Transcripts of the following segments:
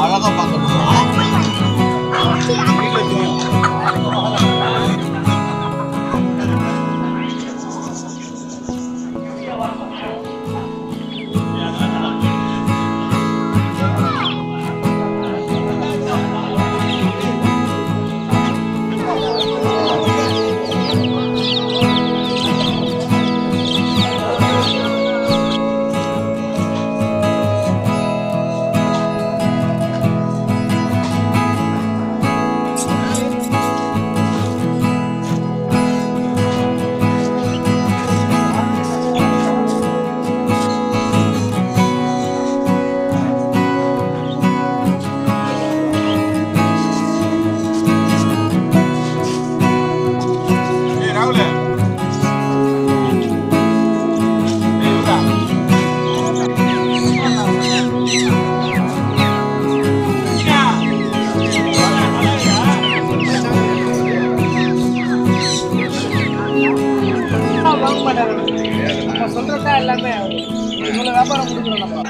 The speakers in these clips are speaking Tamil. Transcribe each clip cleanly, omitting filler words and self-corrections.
அழகா பார்க்கணும். சொல்றதா எல்லாமே இவ்வளோ வியாபாரம் கொடுக்குறோம் நம்ம.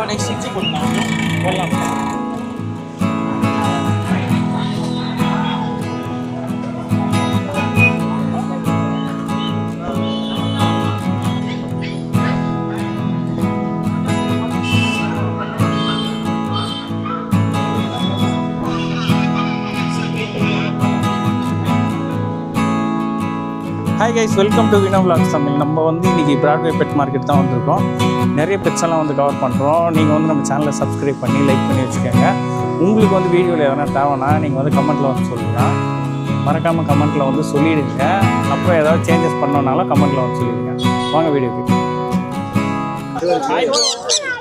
நெக்ஸ்ட் இஞ்சி போடலாம். Hi guys, welcome to Vino vlogs Tamil. நம்ம வந்து இன்றைக்கி பிராட்வே பெட் மார்க்கெட் தான் வந்திருக்கோம். நிறைய பெட்ஸ் எல்லாம் வந்து கவர் பண்ணுறோம். நீங்கள் வந்து நம்ம சேனலை சப்ஸ்கிரைப் பண்ணி லைக் பண்ணி வச்சுக்கோங்க. உங்களுக்கு வந்து வீடியோவில் எதனா தேவைன்னா நீங்கள் வந்து கமெண்ட்டில் வந்து சொல்லுங்கள். மறக்காமல் கமெண்ட்டில் வந்து சொல்லிவிடுங்க. அப்புறம் ஏதாவது சேஞ்சஸ் பண்ணோன்னாலும் கமெண்ட்டில் வந்து சொல்லிடுங்க. வாங்க வீடியோக்கு.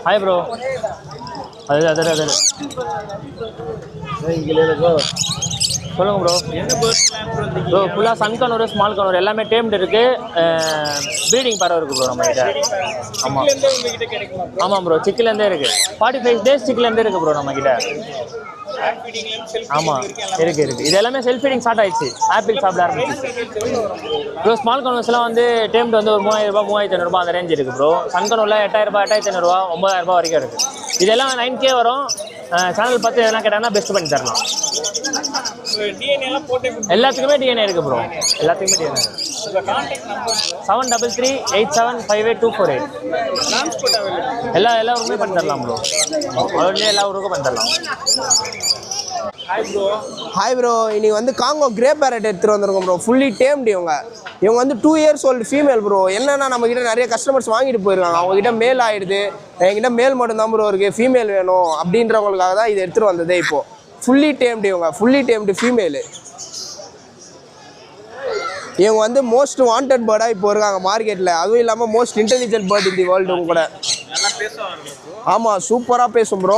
Hi bro. அது சொல்லுங்கள் ப்ரோ. ப்ரோ ஃபுல்லாக சன் கனூர், ஸ்மால் கனூர் எல்லாமே டேம்டு இருக்குது. ப்ரீடிங் பறவை இருக்குது ப்ரோ நம்ம கிட்ட. ஆமாம் ஆமாம் ப்ரோ, சிக்கிலேருந்தே இருக்குது. 45 days சிக்கிலேருந்தே இருக்குது ப்ரோ நம்ம கிட்ட. ஆமாம் இருக்குது. இது எல்லாமே செல்ஃப் ஃபீடிங் ஸ்டார்ட் ஆயிடுச்சு. ஆப்பிள் சாப்பிட ஆரம்பிச்சு ப்ரோ. ஸ்மால் கனூர்ஸ்லாம் வந்து டேம்டு வந்து ஒரு 3000 ரூபா 3500 அந்த ரேஞ்ச் இருக்குது ப்ரோ. சன் கனூரில் 8000 ரூபா 8500 9000 வரைக்கும் இருக்குது. இதெல்லாம் 9K வரும். சேனல் பார்த்து எதனா கேட்டாங்கன்னா பெஸ்ட் பண்ணி தரலாம். எல்லாத்துக்குமே டிஎன்ஏ இருக்குது ப்ரோ. எல்லாத்துக்குமே டிஎன்ஏ இருக்குது. 7338758248. எல்லா ஊருக்குமே பண்ணி தரலாம் ப்ரோ. ஆல்ரெடி எல்லா ஊருக்கும் பண்ணி தரலாம். ஹாய் ப்ரோ, இன்னைக்கு வந்து காங்கோ கிரே பேரட் எடுத்துகிட்டு வந்திருக்கோம் ப்ரோ. ஃபுல்லி டேம்டு இவங்க வந்து 2 years old ஃபீமேல் ப்ரோ. என்னன்னா நம்மக்கிட்ட நிறைய கஸ்டமர்ஸ் வாங்கிட்டு போயிருக்காங்க. அவங்ககிட்ட மேல் ஆகிடுது, என்கிட்ட மேல் மட்டும்தான் ப்ரோ இருக்குது, ஃபீமேல் வேணும் அப்படின்றவங்களுக்காக தான் இது எடுத்துகிட்டு வந்ததே. இப்போது ஃபுல்லி டேம்டு ஃபீமேலு. இவங்க வந்து மோஸ்ட் வாண்டட் பேர்டாக இப்போ இருக்காங்க மார்க்கெட்டில். அதுவும் இல்லாமல் most intelligent bird in the world கூட. ஆமாம், சூப்பராக பேசும் ப்ரோ,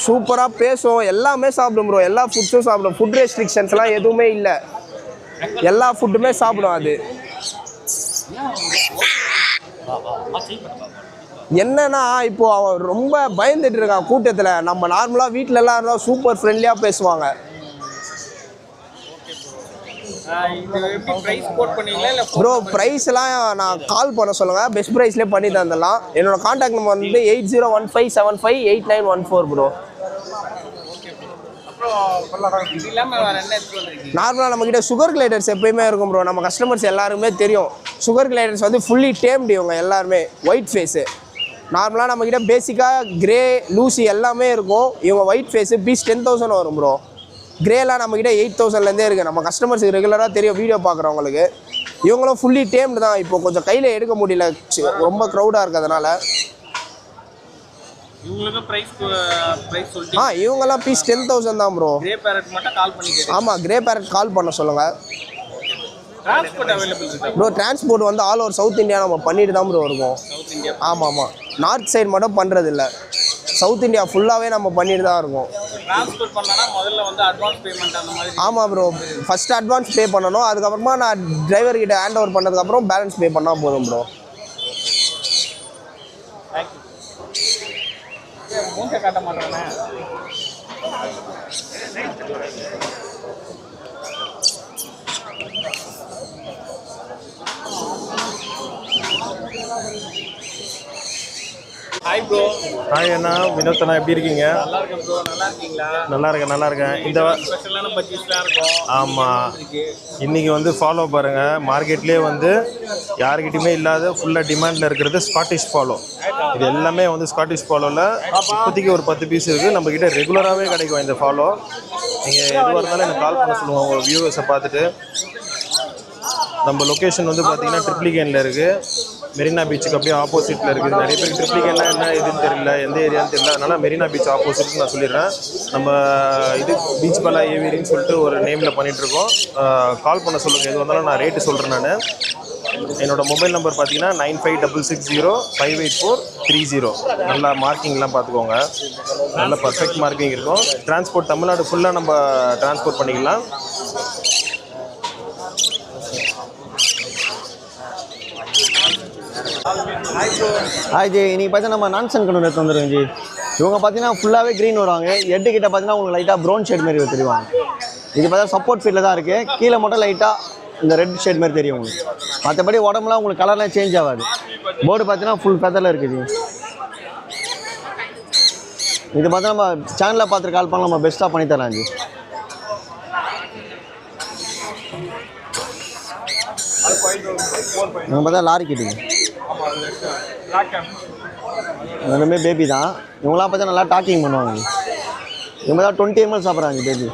சூப்பராக பேசும், எல்லாமே சாப்பிடும் ப்ரோ. எல்லா ஃபுட்ஸும் சாப்பிடும். ஃபுட் ரெஸ்ட்ரிக்ஷன்ஸ்லாம் எதுவுமே இல்லை, எல்லா ஃபுட்டுமே சாப்பிடும். அது என்னன்னா இப்போது அவன் ரொம்ப பயந்துட்டு இருக்கான் கூட்டத்தில். நம்ம நார்மலாக வீட்டிலலாம் இருந்தால் சூப்பர் ஃப்ரெண்ட்லியாக பேசுவாங்க. ப்ரோ ப்ரைஸ்லாம் நான் கால் பண்ண சொல்லுங்கள், பெஸ்ட் ப்ரைஸ்லேயே பண்ணி தந்துடலாம். என்னோடய காண்டாக்ட் நம்பர் வந்து 8015758914 ப்ரோ. நார்மலாக நம்மக்கிட்ட சுகர் கிளைடர்ஸ் எப்பயுமே இருக்கும் ப்ரோ. நம்ம கஸ்டமர்ஸ் எல்லாருமே தெரியும். சுகர் கிளைடர்ஸ் வந்து ஃபுல்லி டேம்டு இவங்க எல்லாருமே. ஒயிட் ஃபேஸு நார்மலாக நம்மக்கிட்ட பேசிக்காக கிரே லூசி எல்லாமே இருக்கும். இவங்க ஒயிட் ஃபேஸு பீஸ் 10,000 வரும் ப்ரோ. கிரேலாம் நம்மக்கிட்ட 8,000லேருந்தே இருக்குது. நம்ம கஸ்டமர்ஸுக்கு ரெகுலராக தெரியும், வீடியோ பார்க்குறவங்களுக்கு. இவங்களும் ஃபுல்லி டேம்டு தான். இப்போ கொஞ்சம் கையில் எடுக்க முடியல, ரொம்ப க்ரௌடாக இருக்கிறதுனால. இவங்கெல்லாம் பீஸ் 10,000 தான் ப்ரோ. ஆமாம், கிரே பேரட் கால் பண்ண சொல்லுங்கள் ப்ரோ. டிரான்ஸ்போர்ட் வந்து ஆல் ஓவர் சவுத் இந்தியா நம்ம பண்ணிட்டு தான் ப்ரோ இருக்கோம். ஆமாம், நார்த் சைடு மட்டும் பண்ணுறதில்ல, சவுத் இந்தியா ஃபுல்லாகவே நம்ம பண்ணிட்டு தான் இருக்கோம். ஆமாம் ப்ரோ, ஃபஸ்ட்டு அட்வான்ஸ் பே பண்ணணும். அதுக்கப்புறமா நான் டிரைவர்கிட்ட ஹேண்ட் ஓவர் பண்ணதுக்கப்புறம் பேலன்ஸ் பே பண்ணால் போதும் ப்ரோ. காட்ட மாட்டேன். Hi bro. ஹாய் அண்ணா, வினோத் அண்ணா, எப்படி இருக்கீங்க? நல்லா இருக்கேன் ப்ரோ. நல்லா இருக்கீங்களா? நல்லா இருக்கேன். இந்த ஸ்பெஷலான பட்ஜெட்லாம் இருக்கும். ஆமாம், இன்றைக்கி வந்து ஃபாலோ பாருங்கள். மார்க்கெட்லேயே வந்து யாருக்கிட்டையுமே இல்லாத ஃபுல்லாக டிமாண்டில் இருக்கிறது ஸ்காட்டிஷ் ஃபாலோ. இது எல்லாமே வந்து ஸ்காட்டிஷ் ஃபாலோவில் இப்போதைக்கு ஒரு 10 பீஸ் இருக்குது. நம்மக்கிட்ட ரெகுலராகவே கிடைக்கும் இந்த ஃபாலோ. நீங்கள் எதுவாக இருந்தாலும் எனக்கு கால் பண்ண சொல்லுவோம் உங்கள் வியூவர்ஸை பார்த்துட்டு. நம்ம லொக்கேஷன் வந்து பார்த்திங்கன்னா ட்ரிப்ளிகேனில் இருக்குது. மெரினா பீச்சுக்கு அப்படியே ஆப்போசிட்டில் இருக்குது. நிறைய பேருக்கு ட்ரிப்ளிகேன்னா என்ன இதுன்னு தெரியல, எந்த ஏரியான்னு தெரியல. அதனால் மெரினா பீச் ஆப்போசிட்னு நான் சொல்லிடுறேன். நம்ம இது பீச் பலா ஏவியரின்னு சொல்லிட்டு ஒரு நேமில் பண்ணிகிட்ருக்கோம். கால் பண்ண சொல்லுங்கள், எது வந்தாலும் நான் ரேட்டு சொல்கிறேன். நான் என்னோடய மொபைல் நம்பர் பார்த்தீங்கன்னா 9566058430. நல்லா மார்க்கிங்லாம் பார்த்துக்கோங்க, நல்ல பர்ஃபெக்ட் மார்க்கிங் இருக்கும். டிரான்ஸ்போர்ட் தமிழ்நாடு ஃபுல்லாக நம்ம டிரான்ஸ்போர்ட் பண்ணிக்கலாம். ஹாய் ஜி, இன்றைக்கி பார்த்தீங்கன்னா நம்ம நான்சன் கண்டு எடுத்து வந்துருக்கோம் ஜி. இவங்க பார்த்தீங்கன்னா ஃபுல்லாகவே க்ரீன் வருவாங்க. ஹெட்டு கிட்ட பார்த்தீங்கன்னா உங்களுக்கு லைட்டாக ப்ரௌன் ஷேட் மாதிரி தெரியுவாங்க. இது பார்த்தா சப்போர்ட் ஃபீல்டில் தான் இருக்குது. கீழே மட்டும் லைட்டாக இந்த ரெட் ஷேட் மாதிரி தெரியும் உங்களுக்கு. மற்றபடி உடம்புலாம் உங்களுக்கு கலர்லாம் சேஞ்ச் ஆகாது. போர்டு பார்த்தீங்கன்னா ஃபுல் ஃபெதரில் இருக்குது. இது பார்த்தா நம்ம சேனலில் பார்த்துட்டு கால் பண்ணலாம், நம்ம பெஸ்ட்டாக பண்ணித்தரலாம் ஜி. நம்ம பார்த்தா லாரி கிட்டிங்க ரெண்டுமே பேபி தான். இவங்களாம் பார்த்தா நல்லா டாக்கிங் பண்ணுவாங்க. இவங்க தான் 20 ml சாப்பிட்றாங்க பேபி.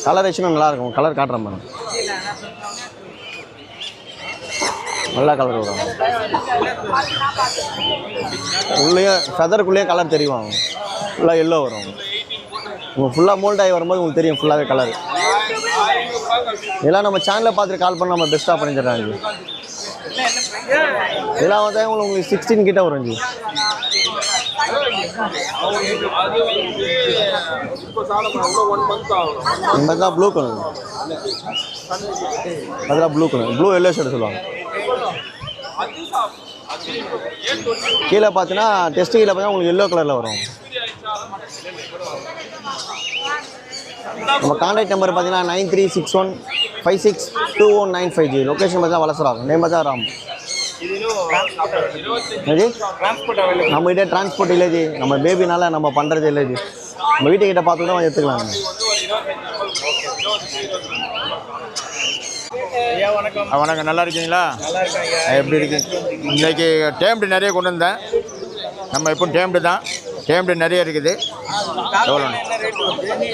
கலரேஷனும் நல்லாயிருக்கும். கலர் காட்டுறேன் மேடம், நல்லா கலர் வரும். உள்ளேயே ஃபெதருக்குள்ளேயே கலர் தெரியும். ஃபுல்லாக எல்லோ வரும். உங்கள் ஃபுல்லாக மோல்ட் ஆகி வரும்போது உங்களுக்கு தெரியும் ஃபுல்லாகவே கலர். இதெல்லாம் நம்ம சேனலில் பார்த்துட்டு கால் பண்ண நம்ம பெஸ்ட்டாக பண்ணி தர்றாங்க. இதெல்லாம் வந்து உங்களுக்கு 16 கிட்ட வரும் ஜி. தான் ப்ளூ கலர், அதெல்லாம் blue colour, blue yellow shade சொல்லுவாங்க. கீழே பார்த்தீங்கன்னா டெஸ்ட் கீழே பார்த்தீங்கன்னா உங்களுக்கு எல்லோ கலரில் வரும். நம்ம கான்டாக்ட் நம்பர் பார்த்தீங்கன்னா 9361562195 ஜி. லொக்கேஷன் பார்த்தீங்கன்னா வளசராகும். நேம் பார்த்தா ராம். ஜி நம்மகிட்ட டிரான்ஸ்போர்ட் இல்லை ஜி. நம்ம பேபினால நம்ம பண்ணுறது இல்லை ஜி. நம்ம வீட்டுக்கிட்ட பார்த்து தான் எடுத்துக்கலாம். வணக்கம், நல்லா இருக்கீங்களா? எப்படி இருக்கு? இன்னைக்கு டேம்டு நிறைய கொண்டு வந்தேன். நம்ம இப்போ டேம்டு தான், டேம்டு நிறைய இருக்குது. எவ்வளோ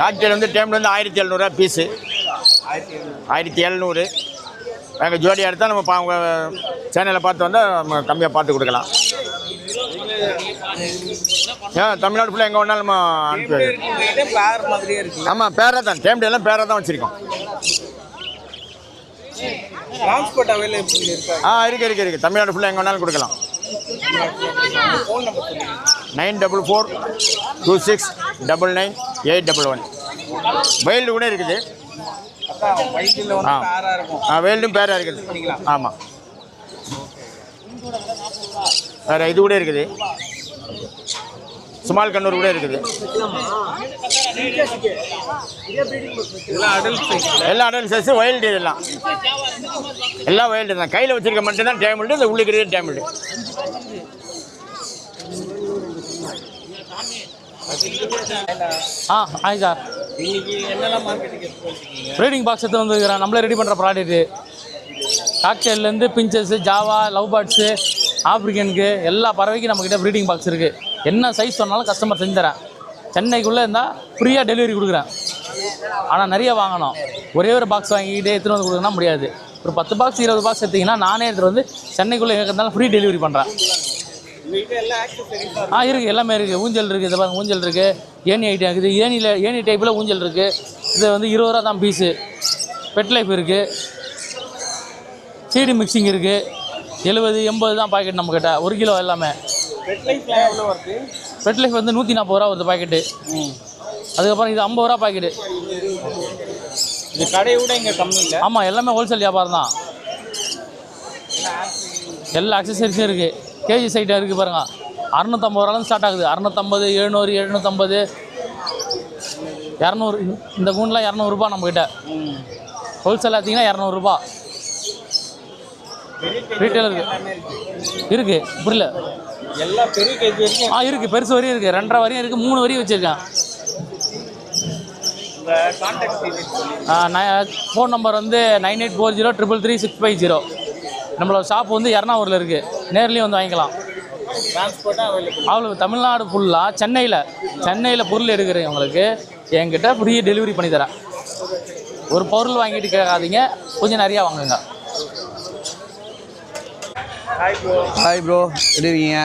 காக்டெயில் வந்து டேம்டு வந்து 1700 பீஸு, 1700. எங்கள் ஜோடியாக எடுத்தால் நம்ம சேனலில் பார்த்து வந்தால் நம்ம கம்மியாக பார்த்து கொடுக்கலாம். தமிழ்நாடு ஃபுல்லாக எங்கே வேணாலும் நம்ம அனுப்பி. ஆமாம், பேராக தான், டேம்டு எல்லாம் பேராக தான் வச்சுருக்கோம். இருக்கு தமிழ்நாடு ஃபுல்லாக எங்கே வேணாலும் கொடுக்கலாம். 9442699811. வைல்டு கூட இருக்குது. வைல்டும் பேராக இருக்குது. ஆமாம், வேறு இது கூட இருக்குது, சுமால் கண்ணூர் கூட இருக்குது. எல்லாம் அடல்ட் சைஸ், வைல்டு. எல்லாம் வைல்டு தான். கையில் வச்சுருக்க மட்டும்தான் டேமில்டு, இந்த உள்ளுக்கு டேமில்டு. ஆய் சார், ப்ரீடிங் பாக்ஸ் எடுத்து வந்துருக்கிறேன். நம்மளே ரெடி பண்ணுற ப்ராடக்ட்டு. காக்டெயிலேருந்து பிஞ்சஸ்ஸு, ஜாவா, லவ் பேர்ட்ஸு, ஆப்ரிக்கனுக்கு எல்லா பறவைக்கும் நம்மக்கிட்ட ப்ரீடிங் பாக்ஸ் இருக்குது. என்ன சைஸ் சொன்னாலும் கஸ்டமர் செஞ்சு தரேன். சென்னைக்குள்ளே இருந்தால் ஃப்ரீயாக டெலிவரி கொடுக்குறேன். ஆனால் நிறைய வாங்கணும். ஒரே ஒரு பாக்ஸ் வாங்கிக்கிட்டே எடுத்துகிட்டு வந்து கொடுக்கணும்னா முடியாது. ஒரு 10 பாக்ஸ் 20 பாக்ஸ் எடுத்திங்கன்னா நானே எடுத்துகிட்டு வந்து சென்னைக்குள்ளே எங்கே இருந்தாலும் ஃப்ரீ டெலிவரி பண்ணுறேன். இருக்குது, எல்லாமே இருக்குது. ஊஞ்சல் இருக்குது, இதை பாருங்கள், ஊஞ்சல் இருக்குது. ஏணி ஐட்டம் இருக்குது. ஏணி டைப்பில் ஊஞ்சல் இருக்குது. இது வந்து 20 ரூபா தான் பீஸு. பெட் லைஃப் இருக்குது. சீடி மிக்சிங் இருக்குது. 70-80 தான் பாக்கெட் நம்மக்கிட்ட. 1 கிலோ எல்லாமே. பெட் லைஃப் வந்து 140 ரூபா வருது பாக்கெட்டு. அதுக்கப்புறம் இது 50 ரூபா பாக்கெட்டு. இது கடையை விட இங்கே கம்மி இல்லை. ஆமாம், எல்லாமே ஹோல்சேல் வியாபாரம் தான். எல்லா அக்சசரிஸும் இருக்குது. கேஜி சைட்டாக இருக்குது பாருங்கள். 650 ரூபாலும் ஸ்டார்ட் ஆகுது. 650, 700, 750, 200. இந்த கூண்டெலாம் 200 ரூபா நம்மக்கிட்ட. ஹோல்சேல் பார்த்தீங்கன்னா 200 ரூபா. ரீட்டைல் இருக்குது. புரியல. எல்லாம் பெரிய கேஜி வரைக்கும் இருக்குது. பெருசு வரையும் இருக்குது. 2.5 வரையும் இருக்குது. 3 வரையும் வச்சுருக்கேன். ஃபோன் நம்பர் வந்து 9840333650. நம்மளோட ஷாப் வந்து எர்ணாவூரில் இருக்குது. நேர்லேயும் வந்து வாங்கிக்கலாம். அவ்வளோ தமிழ்நாடு ஃபுல்லாக சென்னையில் பொருள் எடுக்கிறவங்களுக்கு என்கிட்ட ஃப்ரீ டெலிவரி பண்ணி தரேன். ஒரு பொருள் வாங்கிட்டு கேட்காதீங்க, கொஞ்சம் நிறையா வாங்குங்க. ஹாய் ப்ரோ, எப்படி இருக்கீங்க?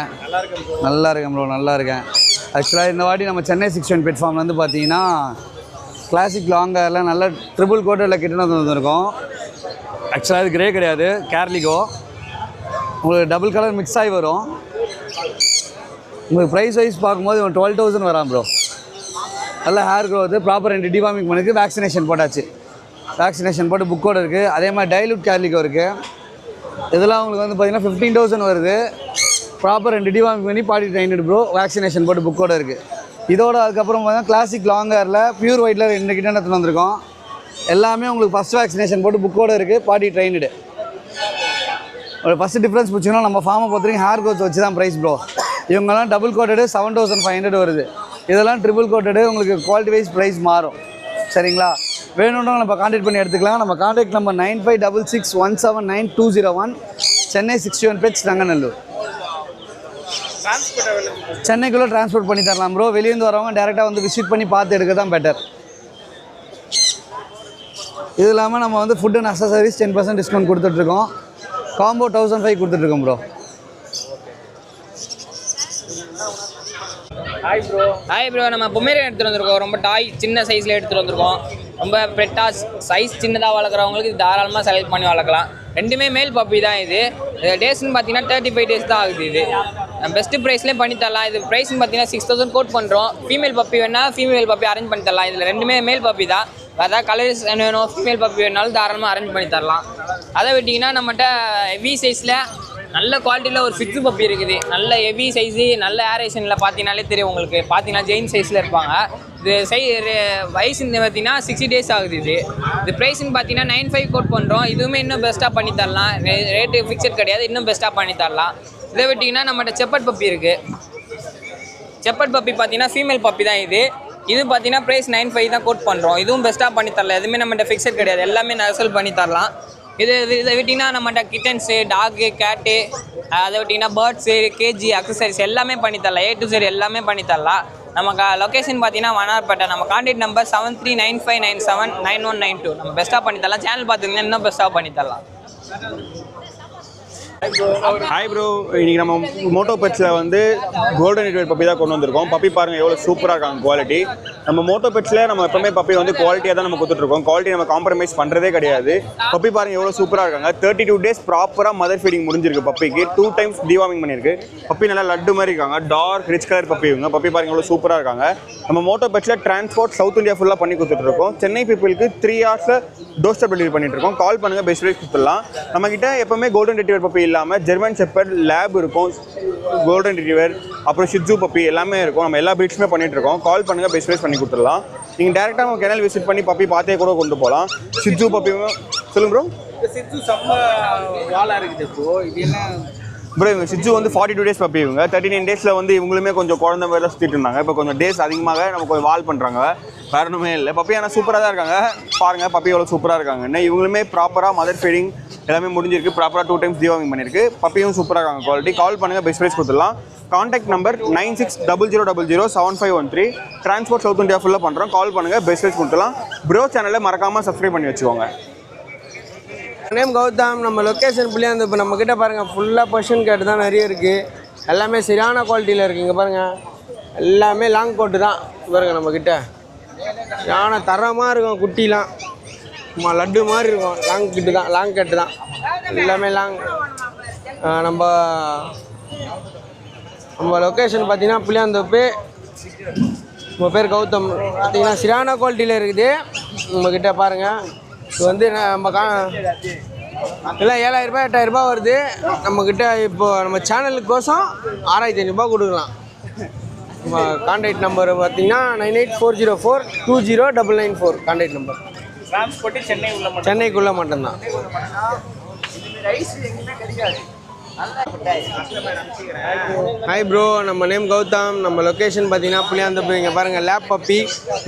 நல்லா இருக்கேன் ப்ரோ, நல்லா இருக்கேன். ஆக்சுவலாக இந்த வாட்டி நம்ம சென்னை 61 பிளாட்ஃபார்மில் வந்து பார்த்தீங்கன்னா கிளாசிக் லாங்கரில் நல்ல ட்ரிபிள் கோட்டரில் கிட்ட வந்துருக்கோம். ஆக்சுவலாக இது கிரே கிடையாது, கேர்லிகோ. உங்களுக்கு டபுள் கலர் மிக்ஸ் ஆகி வரும். உங்களுக்கு ப்ரைஸ் வைஸ் பார்க்கும்போது 12,000 வரான் ப்ரோ. நல்ல ஹேர் க்ரோத்து, ப்ராப்பர் ரெண்டு டிவார்மிங் பண்ணுக்கு வேக்சினேஷன் போட்டாச்சு. வேக்சினேஷன் போட்டு புக்கோடு இருக்குது. அதே மாதிரி டைலூட் கேர்லிகோ இருக்குது. இதெல்லாம் உங்களுக்கு வந்து பார்த்தீங்கன்னா 15,000 வருது. ப்ராப்பர் ரெண்டு டிவார்மிங் பண்ணி பாடி ட்ரைனட் ப்ரோ. வேக்சினேஷன் போட்டு புக்கோடு இருக்குது. இதோட அதுக்கப்புறம் பார்த்தீங்கன்னா கிளாசிக் லாங்கரில் பியூர் ஒயிட்டில் 2 கிட்ட எடுத்துகிட்டு வந்திருக்கோம். எல்லாமே உங்களுக்கு ஃபஸ்ட் வேக்சினேஷன் போட்டு புக்கோடு இருக்குது, பாடி ட்ரைனடு. ஒரு ஃபஸ்ட்டு டிஃப்ரென்ஸ் பிடிச்சிங்கன்னா நம்ம ஃபார்மை பொறுத்தவரைக்கும் ஹேர் கோச் வச்சு தான் ப்ரைஸ் ப்ரோ. இவங்கெல்லாம் டபுள் கோட்டடு 7,500 வருது. இதெல்லாம் ட்ரிபிள் கோட்டடு. உங்களுக்கு குவாலிட்டி வைஸ் ப்ரைஸ் மாறும். சரிங்களா? வேணுன்றவங்க நம்ம கான்டாக்ட் பண்ணி எடுத்துக்கலாம். நம்ம contact number 9566179201, Chennai 61 pets, Nanganallur. சென்னைக்குள்ளே டிரான்ஸ்போர்ட் பண்ணி தரலாம் ப்ரோ. வெளியேருந்து வரவங்க டேரெக்டாக வந்து விசிட் பண்ணி பார்த்து எடுக்க தான் பெட்டர். இது இல்லாமல் நம்ம வந்து ஃபுட் அண்ட் அக்சசரிஸ் 10% டிஸ்கவுண்ட் கொடுத்துட்ருக்கோம். காம்போ 1500 கொடுத்துட்ருக்கோம் ப்ரோ. ஹாய் ப்ரோ, நம்ம பொமேரியன் எடுத்துகிட்டு வந்திருக்கோம். ரொம்ப சின்ன சைஸில் எடுத்துகிட்டு வந்திருக்கோம். ரொம்ப பெட்டாக சைஸ் சின்னதாக வளர்க்குறவங்களுக்கு இது தாராளமாக செலக்ட் பண்ணி வளர்க்கலாம். ரெண்டுமே மேல் பப்பி தான். இது டேஸ்ன்னு பார்த்தீங்கன்னா 35 டேஸ் தான் ஆகுது. இது பெஸ்ட்டு ப்ரைஸ்லேயே பண்ணி தரலாம். இது ப்ரைஸ்ன்னு பார்த்தீங்கன்னா 6,000 கோட் பண்ணுறோம். ஃபீமேல் பப்பி வேணால் ஃபீமேல் பப்பி அரேஞ்ச் பண்ணி தரலாம். இதில் ரெண்டுமே மேல் பப்பி தான். அதாவது கலர்ஸ் வேணும், ஃபீமேல் பப்பி வேணாலும் தாராளமாக அரேஞ்ச் பண்ணி தரலாம். அதை விட்டிங்கன்னா நம்மகிட்ட ஹெவி சைஸில் நல்ல குவாலிட்டியில் ஒரு ஃபிக்ஸு பப்பி இருக்குது. நல்ல ஹெவி சைஸு, நல்ல ஏரேஷனில் பார்த்தீங்கனாலே தெரியும் உங்களுக்கு. பார்த்தீங்கன்னா ஜெயின் சைஸில் இருப்பாங்க. இது வயசுன்னு பார்த்தீங்கன்னா 60 டேஸ் ஆகுது. இது ப்ரைஸ்ன்னு பார்த்தீங்கன்னா 95 கோட் பண்ணுறோம். இதுவுமே இன்னும் பெஸ்ட்டாக பண்ணி தரலாம். ரேட்டு ஃபிக்ஸட் கிடையாது, இன்னும் பெஸ்ட்டாக பண்ணி தரலாம். இதை விட்டிங்கன்னா நம்மகிட்ட செப்பட் பப்பி இருக்குது. செப்பட் பப்பி பார்த்தீங்கன்னா ஃபீமேல் பப்பி தான். இது பார்த்தீங்கன்னா ப்ரைஸ் 95 தான் கோட் பண்ணுறோம். இதுவும் பெஸ்ட்டாக பண்ணி தரலாம். எதுவுமே நம்மகிட்ட ஃபிக்ஸட் கிடையாது, எல்லாமே நெசல் பண்ணி தரலாம். இதை விட்டிங்கன்னா நம்மகிட்ட கிட்டன்ஸு, டாகு, கேட்டு, அதை விட்டிங்கன்னா பேர்ட்ஸு, கேஜி, அக்சசரிஸ் எல்லாமே பண்ணித்தரலாம். A to Z எல்லாமே பண்ணித்தரலாம். நமக்கு லொக்கேஷன் பார்த்தீங்கன்னா வண்ணாரப்பேட்டை. நம்ம கான்டாக்ட் நம்பர் 7395979192. நம்ம பெஸ்ட்டாக பண்ணித்தரலாம். சேனல் பார்த்துங்கன்னா இன்னும் பெஸ்ட்டாக பண்ணித்தரலாம். ஹாய் ப்ரோ, இன்னைக்கு நம்ம மோட்டோ பெட்ஸில் வந்து கோல்டன் ரிட்ரீவர் பப்பி தான் கொண்டு வந்திருக்கோம். பப்பி பாருங்கள் எவ்வளோ சூப்பராக இருக்காங்க குவாலிட்டி. நம்ம மோட்டோ பெட்ஸில் நம்ம எப்பவுமே பப்பி வந்து குவாலிட்டியாக தான் நம்ம கொடுத்துட்ருக்கோம். குவாலிட்டி நம்ம காம்ப்ரமைஸ் பண்ணுறதே கிடையாது. பப்பி பாருங்கள் எவ்வளோ சூப்பராக இருக்காங்க. 32 days ப்ராப்பராக மதர் ஃபீடிங் முடிஞ்சிருக்கு. பப்பிக்கு 2 times டிவார்மிங் பண்ணியிருக்கு. பப்பி நல்லா லட்டு மாதிரி இருக்காங்க. டார்க் ரிச் கலர் பப்பி இவங்க. பப்பி பாருங்கள் எவ்வளோ சூப்பராக இருக்காங்க. நம்ம மோட்டோ பெட்ஸில் டிரான்ஸ்போர்ட் சவுத் இந்தியா ஃபுல்லாக பண்ணி கொடுத்துட்ருக்கோம். சென்னை பீப்புளுக்கு 3 hours டோர் ஸ்டெப் டெலிவரி பண்ணிட்டுருக்கோம். கால் பண்ணுங்கள், பெஸ்ட் ப்ரைஸ் கொடுத்துடலாம். நம்மக்கிட்ட எப்போவுமே கோல்டன் ரிட்ரீவர் பப்பி இல்லாமல் ஜெர்மன் ஷெப்பர்ட், லேப் இருக்கும், கோல்டன் ரிட்ரீவர், அப்புறம் ஷிட்ஜூ பப்பி எல்லாமே இருக்கும். நம்ம எல்லா ப்ரீட்ஸுமே பண்ணிட்டுருக்கோம். கால் பண்ணுங்கள், பெஸ்ட் ப்ரைஸ் பண்ணி கொடுத்துடலாம். நீங்கள் டேரெக்டாக நம்ம கெனல் விசிட் பண்ணி பப்பி பார்த்தே கூட கொண்டு போகலாம். ஷிட்ஜூ பப்பி சொல்லுங்க ப்ரோ. சித்து செம்ம வாழா இருக்குது இப்போ. இது என்ன ப்ரோ, இவங்க ஷிட்ஜூ வந்து 42 days பப்பி. இவங்க 39 days வந்து இவங்களுமே கொஞ்சம் குழந்தை மாதிரி தான் சுற்றிட்டு இருந்தாங்க. இப்போ கொஞ்சம் டேஸ் அதிகமாக நம்ம கொஞ்சம் வால் பண்ணுறாங்க. வேற ஒன்றுமே இல்லை. பப்பி ஆனால் சூப்பராக தான் இருக்காங்க. பாருங்கள் பப்பி எவ்வளோ சூப்பராக இருக்காங்க. என்ன இவங்களுமே ப்ராப்பராக மதர் ஃபீடிங் எல்லாமே முடிஞ்சிருக்கு. ப்ராப்பராக 2 times டிவார்மிங் பண்ணியிருக்கு. பப்பியும் சூப்பராக இருக்காங்க. குவாலிட்டி. கால் பண்ணுங்கள், பெஸ்ட் ப்ரைஸ் கொடுத்துடலாம். Contact number 9600007513. Transport south India ஃபுல்லாக பண்ணுறோம். கால் பண்ணுங்கள், பெஸ்ட் ப்ரைஸ் கொடுத்துடலாம். ப்ரோ சேனலை மறக்காமல் சப்ஸ்கிரைப் பண்ணி வச்சுக்கோங்க. நேம் கௌதம். நம்ம லொக்கேஷன் புள்ளியாக இப்போ நம்மக்கிட்ட பாருங்கள் ஃபுல்லாக பர்ஷன் கேட்டு தான் நிறைய இருக்குது. எல்லாமே சரியான குவாலிட்டியில் இருக்குது. இங்கே பாருங்கள் எல்லாமே லாங் கோட்டு தான் பாருங்கள் நம்மக்கிட்ட. சரியான தரமாக இருக்கும். குட்டிலாம் சும்மா லட்டு மாதிரி இருக்கும். லாங் கேட்டு தான் எல்லாமே லாங். நம்ம லொக்கேஷன் பார்த்தீங்கன்னா புளியாந்தோப்பு. உங்கள் பேர் கௌதம். பார்த்தீங்கன்னா சரியான குவாலிட்டியில் இருக்குது நம்மக்கிட்ட. பாருங்கள் இது வந்து நம்ம எல்லாம் 7000 ரூபாய் 8000 ரூபாய் வருது நம்மக்கிட்ட. இப்போது நம்ம சேனலுக்கோசம் 6500 கொடுக்கலாம். நம்ம கான்டாக்ட் நம்பர் பார்த்தீங்கன்னா 9840420994 கான்டாக்ட் நம்பர். டிரான்ஸ்போர்ட்டு சென்னைக்குள்ளே மட்டும்தான். ஹாய் ப்ரோ, நம்ம நேம் கௌதம். நம்ம லொக்கேஷன் பார்த்தீங்கன்னா புளியாந்தோப்பு. இங்கே பாருங்கள் லேப் பப்பி,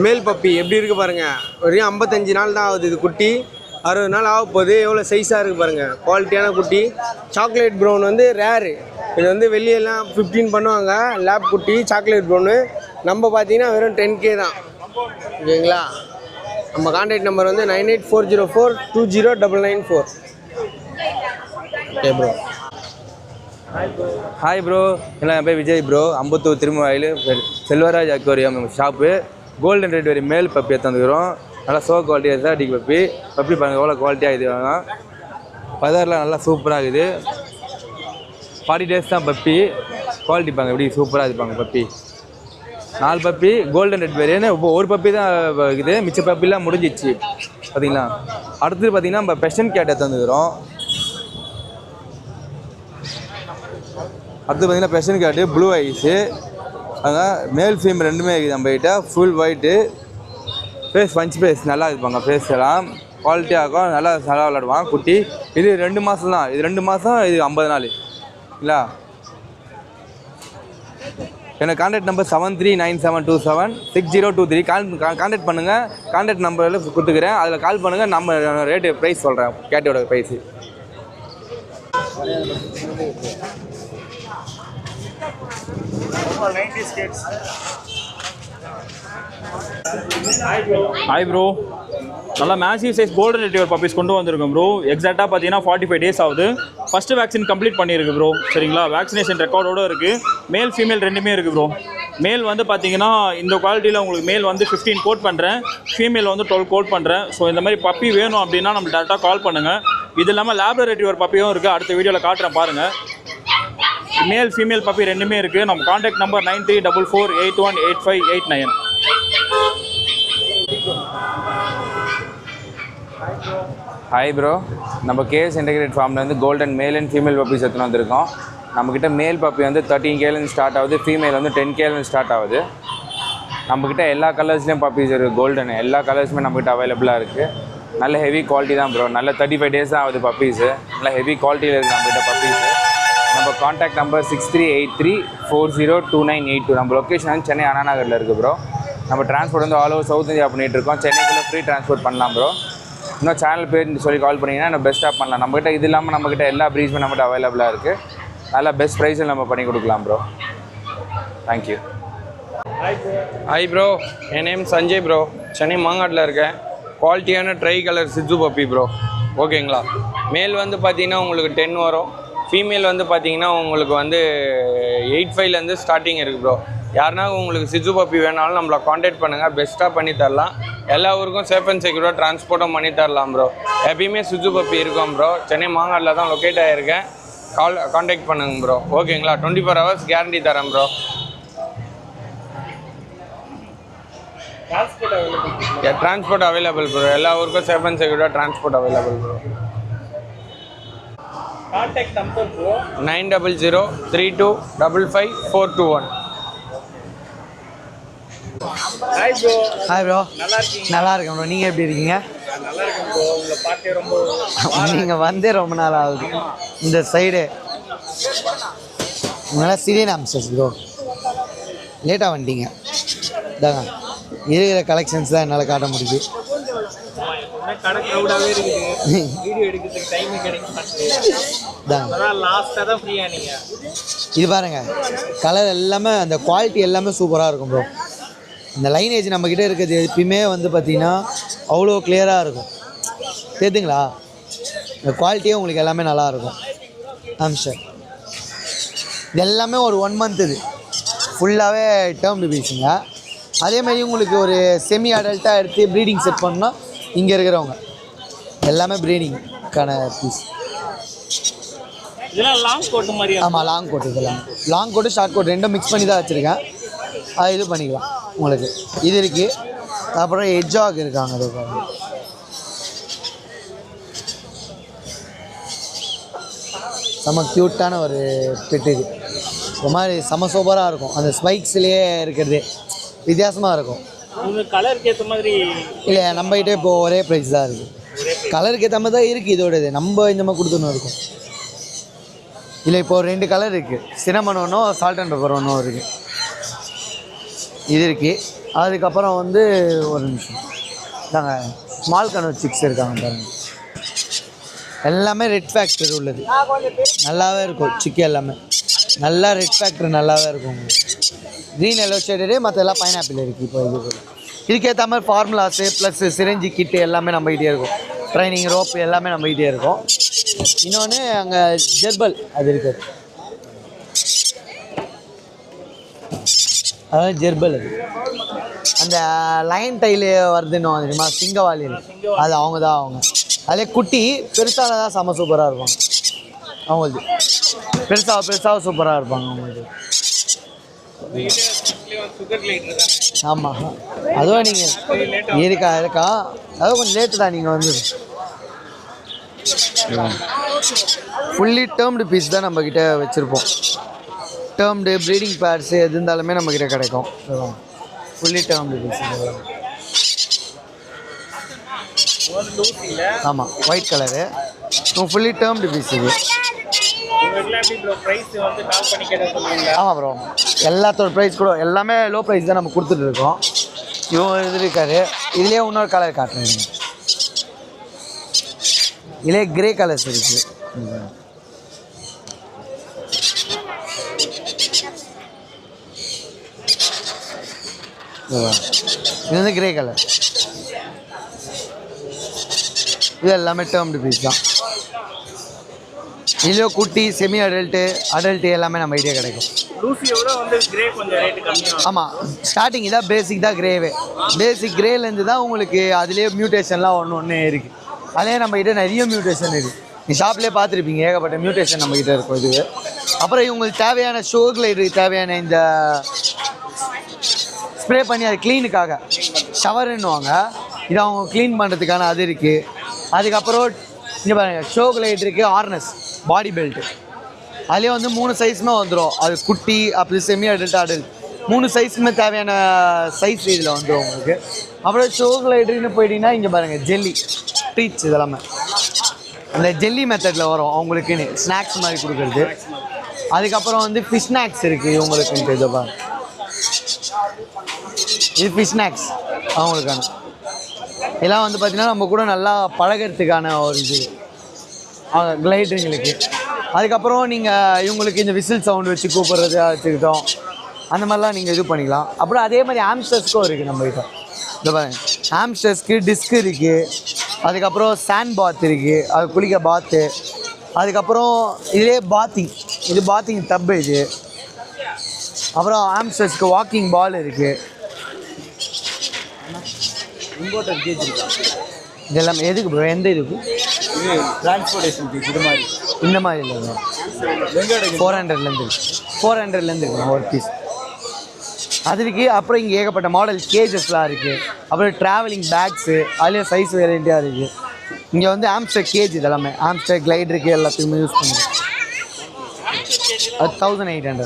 மேல் பப்பி எப்படி இருக்குது பாருங்கள். வெறும் 55 நாள் தான் ஆகுது. இது குட்டி 60 நாள் ஆக போகுது. எவ்வளோ சைஸாக இருக்குது பாருங்கள். குவாலிட்டியான குட்டி. சாக்லேட் ப்ரௌன் வந்து ரேரு. இது வந்து வெளியெல்லாம் 15 பண்ணுவாங்க. லேப் குட்டி சாக்லேட் ப்ரௌனு. நம்ம பார்த்தீங்கன்னா வெறும் 10K தான். ஓகேங்களா. நம்ம கான்டாக்ட் நம்பர் வந்து 9840420994. Okay bro. ஹாய் ப்ரோ, எல்லாம் என் பேர் விஜய் ப்ரோ. அம்பத்தூர் திருமவாயில் Selvaraj aquarium shop. Golden retriever male puppy எடுத்துக்கிறோம். நல்லா சோ குவாலிட்டியாக இருக்குது. அடிக்கு பப்பி பாருங்கள் எவ்வளோ குவாலிட்டியாக இது. பதர்லாம் நல்லா சூப்பராக இருக்குது. 40 days தான் பப்பி. குவாலிட்டி பாருங்க எப்படி சூப்பராக இருப்பாங்க பப்பி. 4 puppy golden retriever. இப்போ ஒரு பப்பி தான் இருக்குது. மிச்ச பப்பிலாம் முடிஞ்சிச்சு பார்த்தீங்களா. அடுத்தது பார்த்தீங்கன்னா நம்ம பெஷன் கேட் எடுத்துக்கிறோம். அடுத்து பார்த்தீங்கன்னா பெஷன் கேட்டு ப்ளூ ஐஸு. அங்கே மேல் ஃபீமேல் ரெண்டுமே இருக்குது நம்மகிட்ட. Full white face, punch face நல்லா இருப்பாங்க. ஃபேஸ் எல்லாம் குவாலிட்டியாக இருக்கும். நல்லா விளாடுவான் குட்டி. இது 2 மாதம் தான். இது 2 மாதம், இது 50 நாள் இல்லை. எனக்கு கான்டாக்ட் நம்பர் 7397276023. கான்டாக்ட் பண்ணுங்கள். கான்டாக்ட் நம்பரில் கொடுத்துக்கிறேன். அதில் கால் பண்ணுங்கள். நம்ம ரேட்டு ப்ரைஸ் சொல்கிறேன். கேட்டோட ப்ரைஸு. ஹாய் ப்ரோ, நல்லா massive size golden retriever puppies கொண்டு வந்திருக்கோம் ப்ரோ. எக்ஸாக்டாக பார்த்தீங்கன்னா 45 days ஆகுது. ஃபஸ்ட்டு வேக்சின் கம்ப்ளீட் பண்ணியிருக்கு ப்ரோ. சரிங்களா. வேக்சினேஷன் ரெக்கார்டோடு இருக்குது. மேல் ஃபீமேல் ரெண்டுமே இருக்குது ப்ரோ. மேல் வந்து பார்த்தீங்கன்னா இந்த குவாலிட்டியில் உங்களுக்கு மேல் வந்து 15 கோட் பண்ணுறேன், ஃபீமேல் வந்து 12 கோட் பண்ணுறேன். ஸோ இந்த மாதிரி பப்பி வேணும் அப்படின்னா நம்ம டேரெக்டாக கால் பண்ணுங்கள். இது இல்லாமல் லேப்ரடார் ரிட்ரீவர் பப்பியும் இருக்குது. அடுத்த வீடியோவில் காட்டுறேன் பாருங்கள். மேல் ஃபீமேல் பப்பி ரெண்டுமே இருக்குது. நம்ம கான்டாக்ட் நம்பர் 9344818589. ஹாய் ப்ரோ, நம்ம கேஎஸ் இன்டெகிரேட் ஃபார்ம்லேருந்து golden male and female puppies எடுத்துன்னு வந்திருக்கோம். நம்மக்கிட்ட மேல் பப்பி வந்து 13Kலேருந்து ஸ்டார்ட் ஆகுது. ஃபீமேல் வந்து 10Kலேருந்து ஸ்டார்ட் ஆகுது. நம்மக்கிட்ட எல்லா கலர்ஸ்லேயும் பப்பீஸ் இருக்குது. கோல்டன் எல்லா கலர்ஸுமே நம்மக்கிட்ட அவைலபிளாக இருக்குது. நல்ல ஹெவி குவாலிட்டி தான் ப்ரோ. நல்ல 35 days தான் ஆகுது பப்பீஸு. நல்ல ஹெவி குவாலிட்டியில் இருக்குது நம்மக்கிட்ட பப்பீஸு. நம்ம கான்டாக்ட் நம்பர் 6383402982. நம்ம லொக்கேஷன் வந்து சென்னை அண்ணா நகரில் இருக்குது ப்ரோ. நம்ம டிரான்ஸ்போர்ட் வந்து ஆல் ஓவர் சவுத் இந்தியா பண்ணிகிட்ருக்கோம். சென்னைக்குள்ளே ஃப்ரீ டிரான்ஸ்போர்ட் பண்ணலாம் ப்ரோ. இன்னும் சேனல் பேர் சொல்லி கால் பண்ணிங்கன்னா நம்ம பெஸ்ட்டாக பண்ணலாம். நம்மகிட்ட இது இல்லாமல் நம்மகிட்ட எல்லா ப்ரீஸுமே நம்மகிட்ட அவைலபிளாக இருக்குது. நல்லா பெஸ்ட் ப்ரைஸில் நம்ம பண்ணி கொடுக்கலாம் ப்ரோ. தேங்க்யூ. ஹாய் ப்ரோ, என் நேம் சஞ்சய் ப்ரோ. சென்னை மாங்காட்டில் இருக்கேன். குவாலிட்டியான ட்ரை கலர் சிஜு பப்பி ப்ரோ. ஓகேங்களா? மேல் வந்து பார்த்தீங்கன்னா உங்களுக்கு 10 வரும். ஃபீமேல் வந்து பார்த்தீங்கன்னா உங்களுக்கு வந்து 8.5லேருந்து ஸ்டார்டிங் இருக்குது ப்ரோ. யாருனா உங்களுக்கு சிஜு பப்பி வேணாலும் நம்மளை காண்டாக்ட் பண்ணுங்கள், பெஸ்ட்டாக பண்ணி தரலாம். எல்லா ஊருக்கும் சேஃப் அண்ட் செக்யூராக ட்ரான்ஸ்போர்ட்டும் பண்ணி தரலாம் ப்ரோ. எப்பயுமே சிஜு பப்பி இருக்கும் ப்ரோ. சென்னை மாங்காட்டில் தான் லொக்கேட் ஆகிருக்கேன். காண்டாக்ட் பண்ணுங்க ப்ரோ. ஓகேங்களா? 24 hours கேரண்டி தரேன் ப்ரோ. Transport available bro. எல்லா ஊருக்கும் சேஃப் அண்ட் செக்யூராக transport available bro. Contact number bro 9003255421. Hi bro. Hi bro. நல்லா இருக்கீங்க? நல்லா இருக்கேன் ப்ரோ. நீங்கள் எப்படி இருக்கீங்க? நல்லா இருக்கேன் ப்ரோ. உங்களை பார்த்தே ரொம்ப நீங்கள் வந்தே ரொம்ப நாள் ஆகுது. இந்த சைடு நல்லா சிரியன் ஆம்சஸ் ப்ரோ. லேட்டாக வந்துட்டீங்க. இதாங்க இருக்கிற கலெக்ஷன்ஸ் தான் என்னால் காட்ட முடியுது. கடை க்ரௌடாகவே இருக்குது. வீடியோ எடுக்கிறதுக்கு டைம் கிடைக்க மாட்டேங்குது. லாஸ்ட்டாக தான் ஃப்ரீயாக நீங்கள் இது பாருங்கள். கலர் எல்லாமே அந்த குவாலிட்டி எல்லாமே சூப்பராக இருக்கும் ப்ரோ. இந்த லைனேஜ் நம்மக்கிட்ட இருக்கிறது எப்பயுமே வந்து பார்த்திங்கன்னா அவ்வளோ கிளியராக இருக்கும். தெரியுதுங்களா? இந்த குவாலிட்டியே உங்களுக்கு எல்லாமே நல்லாயிருக்கும். சார் இது எல்லாமே ஒரு 1 month இது ஃபுல்லாகவே டேர்ம்டு பீஸுங்க. அதேமாதிரி உங்களுக்கு ஒரு செமி அடல்ட்டாக எடுத்து ப்ரீடிங் செட் பண்ணால் இங்கே இருக்கிறவங்க எல்லாமே ப்ரீடிங்கான பீஸ். இதெல்லாம் லாங் கோட்டு மாதிரி. ஆமாம், லாங் கோட். இதெல்லாம் லாங் கோட்டு ஷார்ட் கோட் ரெண்டும் மிக்ஸ் பண்ணி தான் வச்சுருக்கேன். அது இது பண்ணிக்கலாம் உங்களுக்கு. இது இருக்குது. அப்புறம் எட்ஜாக் இருக்காங்க. அது செம்ம க்யூட்டான ஒரு பெட்டு. இது ஒரு மாதிரி செம சூப்பராக இருக்கும். அந்த ஸ்பைக்ஸ்லேயே இருக்கிறது வித்தியாசமாக இருக்கும். உங்கள் கலருக்கு ஏற்ற மாதிரி இல்லை, நம்மகிட்டே இப்போ ஒரே ப்ரைஸ் தான் இருக்குது. கலருக்கு ஏற்ற மாதிரி தான் இருக்குது இதோடது. நம்ம இந்த மாதிரி கொடுத்துன்னு இருக்கும். இல்லை இப்போ 2 கலர் இருக்குது. சினமன் ஒன்றும் சால்ட் அண்ட் பெப்பர் ஒன்றும் இருக்குது. இது இருக்குது. அதுக்கப்புறம் வந்து ஒரு நிமிஷம் நாங்கள் ஸ்மால் கனோ சிக்ஸ் இருக்காங்க பாருங்கள். எல்லாமே ரெட் ஃபேக்டர் உள்ளது. நல்லாவே இருக்கும். சிக்கன் எல்லாமே நல்லா ரெட் ஃபேக்டர் நல்லாவே இருக்கும். க்ரீன் எல்லோ ஷேடடு, மற்ற எல்லாம் பைனாப்பிள் இருக்குது. இப்போ இதுக்கேற்ற மாதிரி ஃபார்முலாஸு ப்ளஸ் சிரஞ்சி கிட்டு எல்லாமே நம்மகிட்டே இருக்கும். ட்ரைனிங் ரோப் எல்லாமே நம்மகிட்டே இருக்கும். இன்னொன்று அங்கே ஜெர்பல் அது இருக்குது. அதாவது ஜெர்பல் அது அந்த லைன் டைலு வருதுன்னு தெரியுமா, சிங்கவாலியில், அது அவங்க தான். அவங்க அதிலே குட்டி பெருசாக தான் செம்ம சூப்பராக இருப்பாங்க. அவங்களுக்கு பெருசாக சூப்பராக இருப்பாங்க அவங்களுக்கு. ஆமாம், அதுவும் நீங்கள் இருக்கா அதுவும் கொஞ்சம் லேட்டு தான். நீங்கள் வந்து ஃபுல்லி டேர்ம்டு பீஸ் தான் நம்மக்கிட்ட வச்சுருப்போம். டேர்ம்டு ப்ரீடிங் பேர்ஸு எது இருந்தாலுமே நம்மக்கிட்ட கிடைக்கும். Fully tamed piece. ஆமாம், white colour fully tamed piece இது. ஆமாம் ப்ரோ, எல்லாத்தோட ப்ரைஸ் கூட எல்லாமே லோ ப்ரைஸ் தான் நம்ம கொடுத்துட்ருக்கோம். இவன் இது இருக்காரு. இதுலேயே இன்னொரு கலர் காட்டுறேன். இதுலேயே கிரே கலர்ஸ் இருக்குது. இது வந்து கிரே கலர். இது எல்லாமே டேர்ம்டு பீஸ் தான். இதுலேயோ குட்டி, செமி அடல்ட்டு எல்லாமே நம்ம ஐடியா கிடைக்கும். ஆமாம், ஸ்டார்டிங் இதான் பேசிக் தான் கிரேவே. பேசிக் கிரேலேருந்து தான் உங்களுக்கு அதுலேயே மியூட்டேஷன்லாம் ஒன்று இருக்குது. அதே நம்மகிட்ட நிறைய மியூட்டேஷன் இருக்குது. நீ ஷாப்லேயே பார்த்துருப்பீங்க, ஏகப்பட்ட மியூட்டேஷன் நம்மகிட்ட இருக்கும். இது அப்புறம் இவங்களுக்கு தேவையான ஷோ கிளைடருக்கு தேவையான இந்த ஸ்ப்ரே பண்ணி அது க்ளீனுக்காக ஷவருன்னுவாங்க. இது அவங்க க்ளீன் பண்ணுறதுக்கான அது இருக்குது. அதுக்கப்புறம் இங்கே பாருங்கள், ஷோ கிளைட் இருக்குது, ஆர்னஸ், பாடி பெல்ட்டு. அதுலேயே வந்து 3 சைஸுமே வந்துடும். அது குட்டி, அப்படி செமி அடல்ட், 3 சைஸுமே தேவையான சைஸ் இதில் வந்துடும் உங்களுக்கு. அப்புறம் ஷோ கிளைட்ருன்னு போயிட்டீங்கன்னா இங்கே பாருங்கள், ஜெல்லி ட்ரீட்ஸ் இதெல்லாமே அந்த ஜெல்லி மெத்தடில் வரும் அவங்களுக்குன்னு, ஸ்நாக்ஸ் மாதிரி கொடுக்குறது. அதுக்கப்புறம் வந்து ஃபிஷ் ஸ்நாக்ஸ் இருக்குது இவங்களுக்குன்ட்டு. இதை பாருங்க, இது ஃபிஷ் ஸ்நாக்ஸ் அவங்களுக்கான. இதெல்லாம் வந்து பார்த்திங்கன்னா நம்ம கூட நல்லா பழகிறதுக்கான ஒரு இது கிளைடருங்களுக்கு. அதுக்கப்புறம் நீங்கள் இவங்களுக்கு இந்த விசில் சவுண்டு வச்சு கூப்பிட்றது வச்சுக்கிட்டோம், அந்த மாதிரிலாம் நீங்கள் இது பண்ணிக்கலாம். அப்புறம் அதே மாதிரி ஆம்ஸ்டர்ஸ்க்கும் இருக்குது நம்மகிட்ட. இந்த பாருங்க, ஆம்ஸ்டர்ஸ்க்கு டிஸ்க் இருக்குது, அதுக்கப்புறம் சாண்ட் பாத் இருக்குது, அது குளிக்க பாத்து, அதுக்கப்புறம் இதே பாத்திங், இது பாத்திங் டப்பு இது. அப்புறம் ஆம்ஸ்டர்ஸ்க்கு வாக்கிங் பால் இருக்குது. இம்போர்ட்டர் கேஜ் இருக்கா? இதெல்லாம் எதுக்கு ப்ரோ? எந்த இதுக்கு? இது டிரான்ஸ்போர்ட்டேஷன் கேஜ் இது மாதிரி. இந்த மாதிரி இல்லைங்க, 400லேருந்து 400லேருந்து இருக்குங்க ஒரு பீஸ் அது இருக்குது. அப்புறம் இங்கே ஏகப்பட்ட மாடல் கேஜஸ்லாம் இருக்குது. அப்புறம் ட்ராவலிங் பேக்ஸு, அதுலேயும் சைஸ் வேரியண்ட்டாக இருக்குது. இங்கே வந்து ஆம்ஸ்டர் கேஜ், இதெல்லாமே ஆம்ஸ்டர் கிளைட் இருக்குது, எல்லாத்துக்குமே யூஸ் பண்ணுது. அது 1800.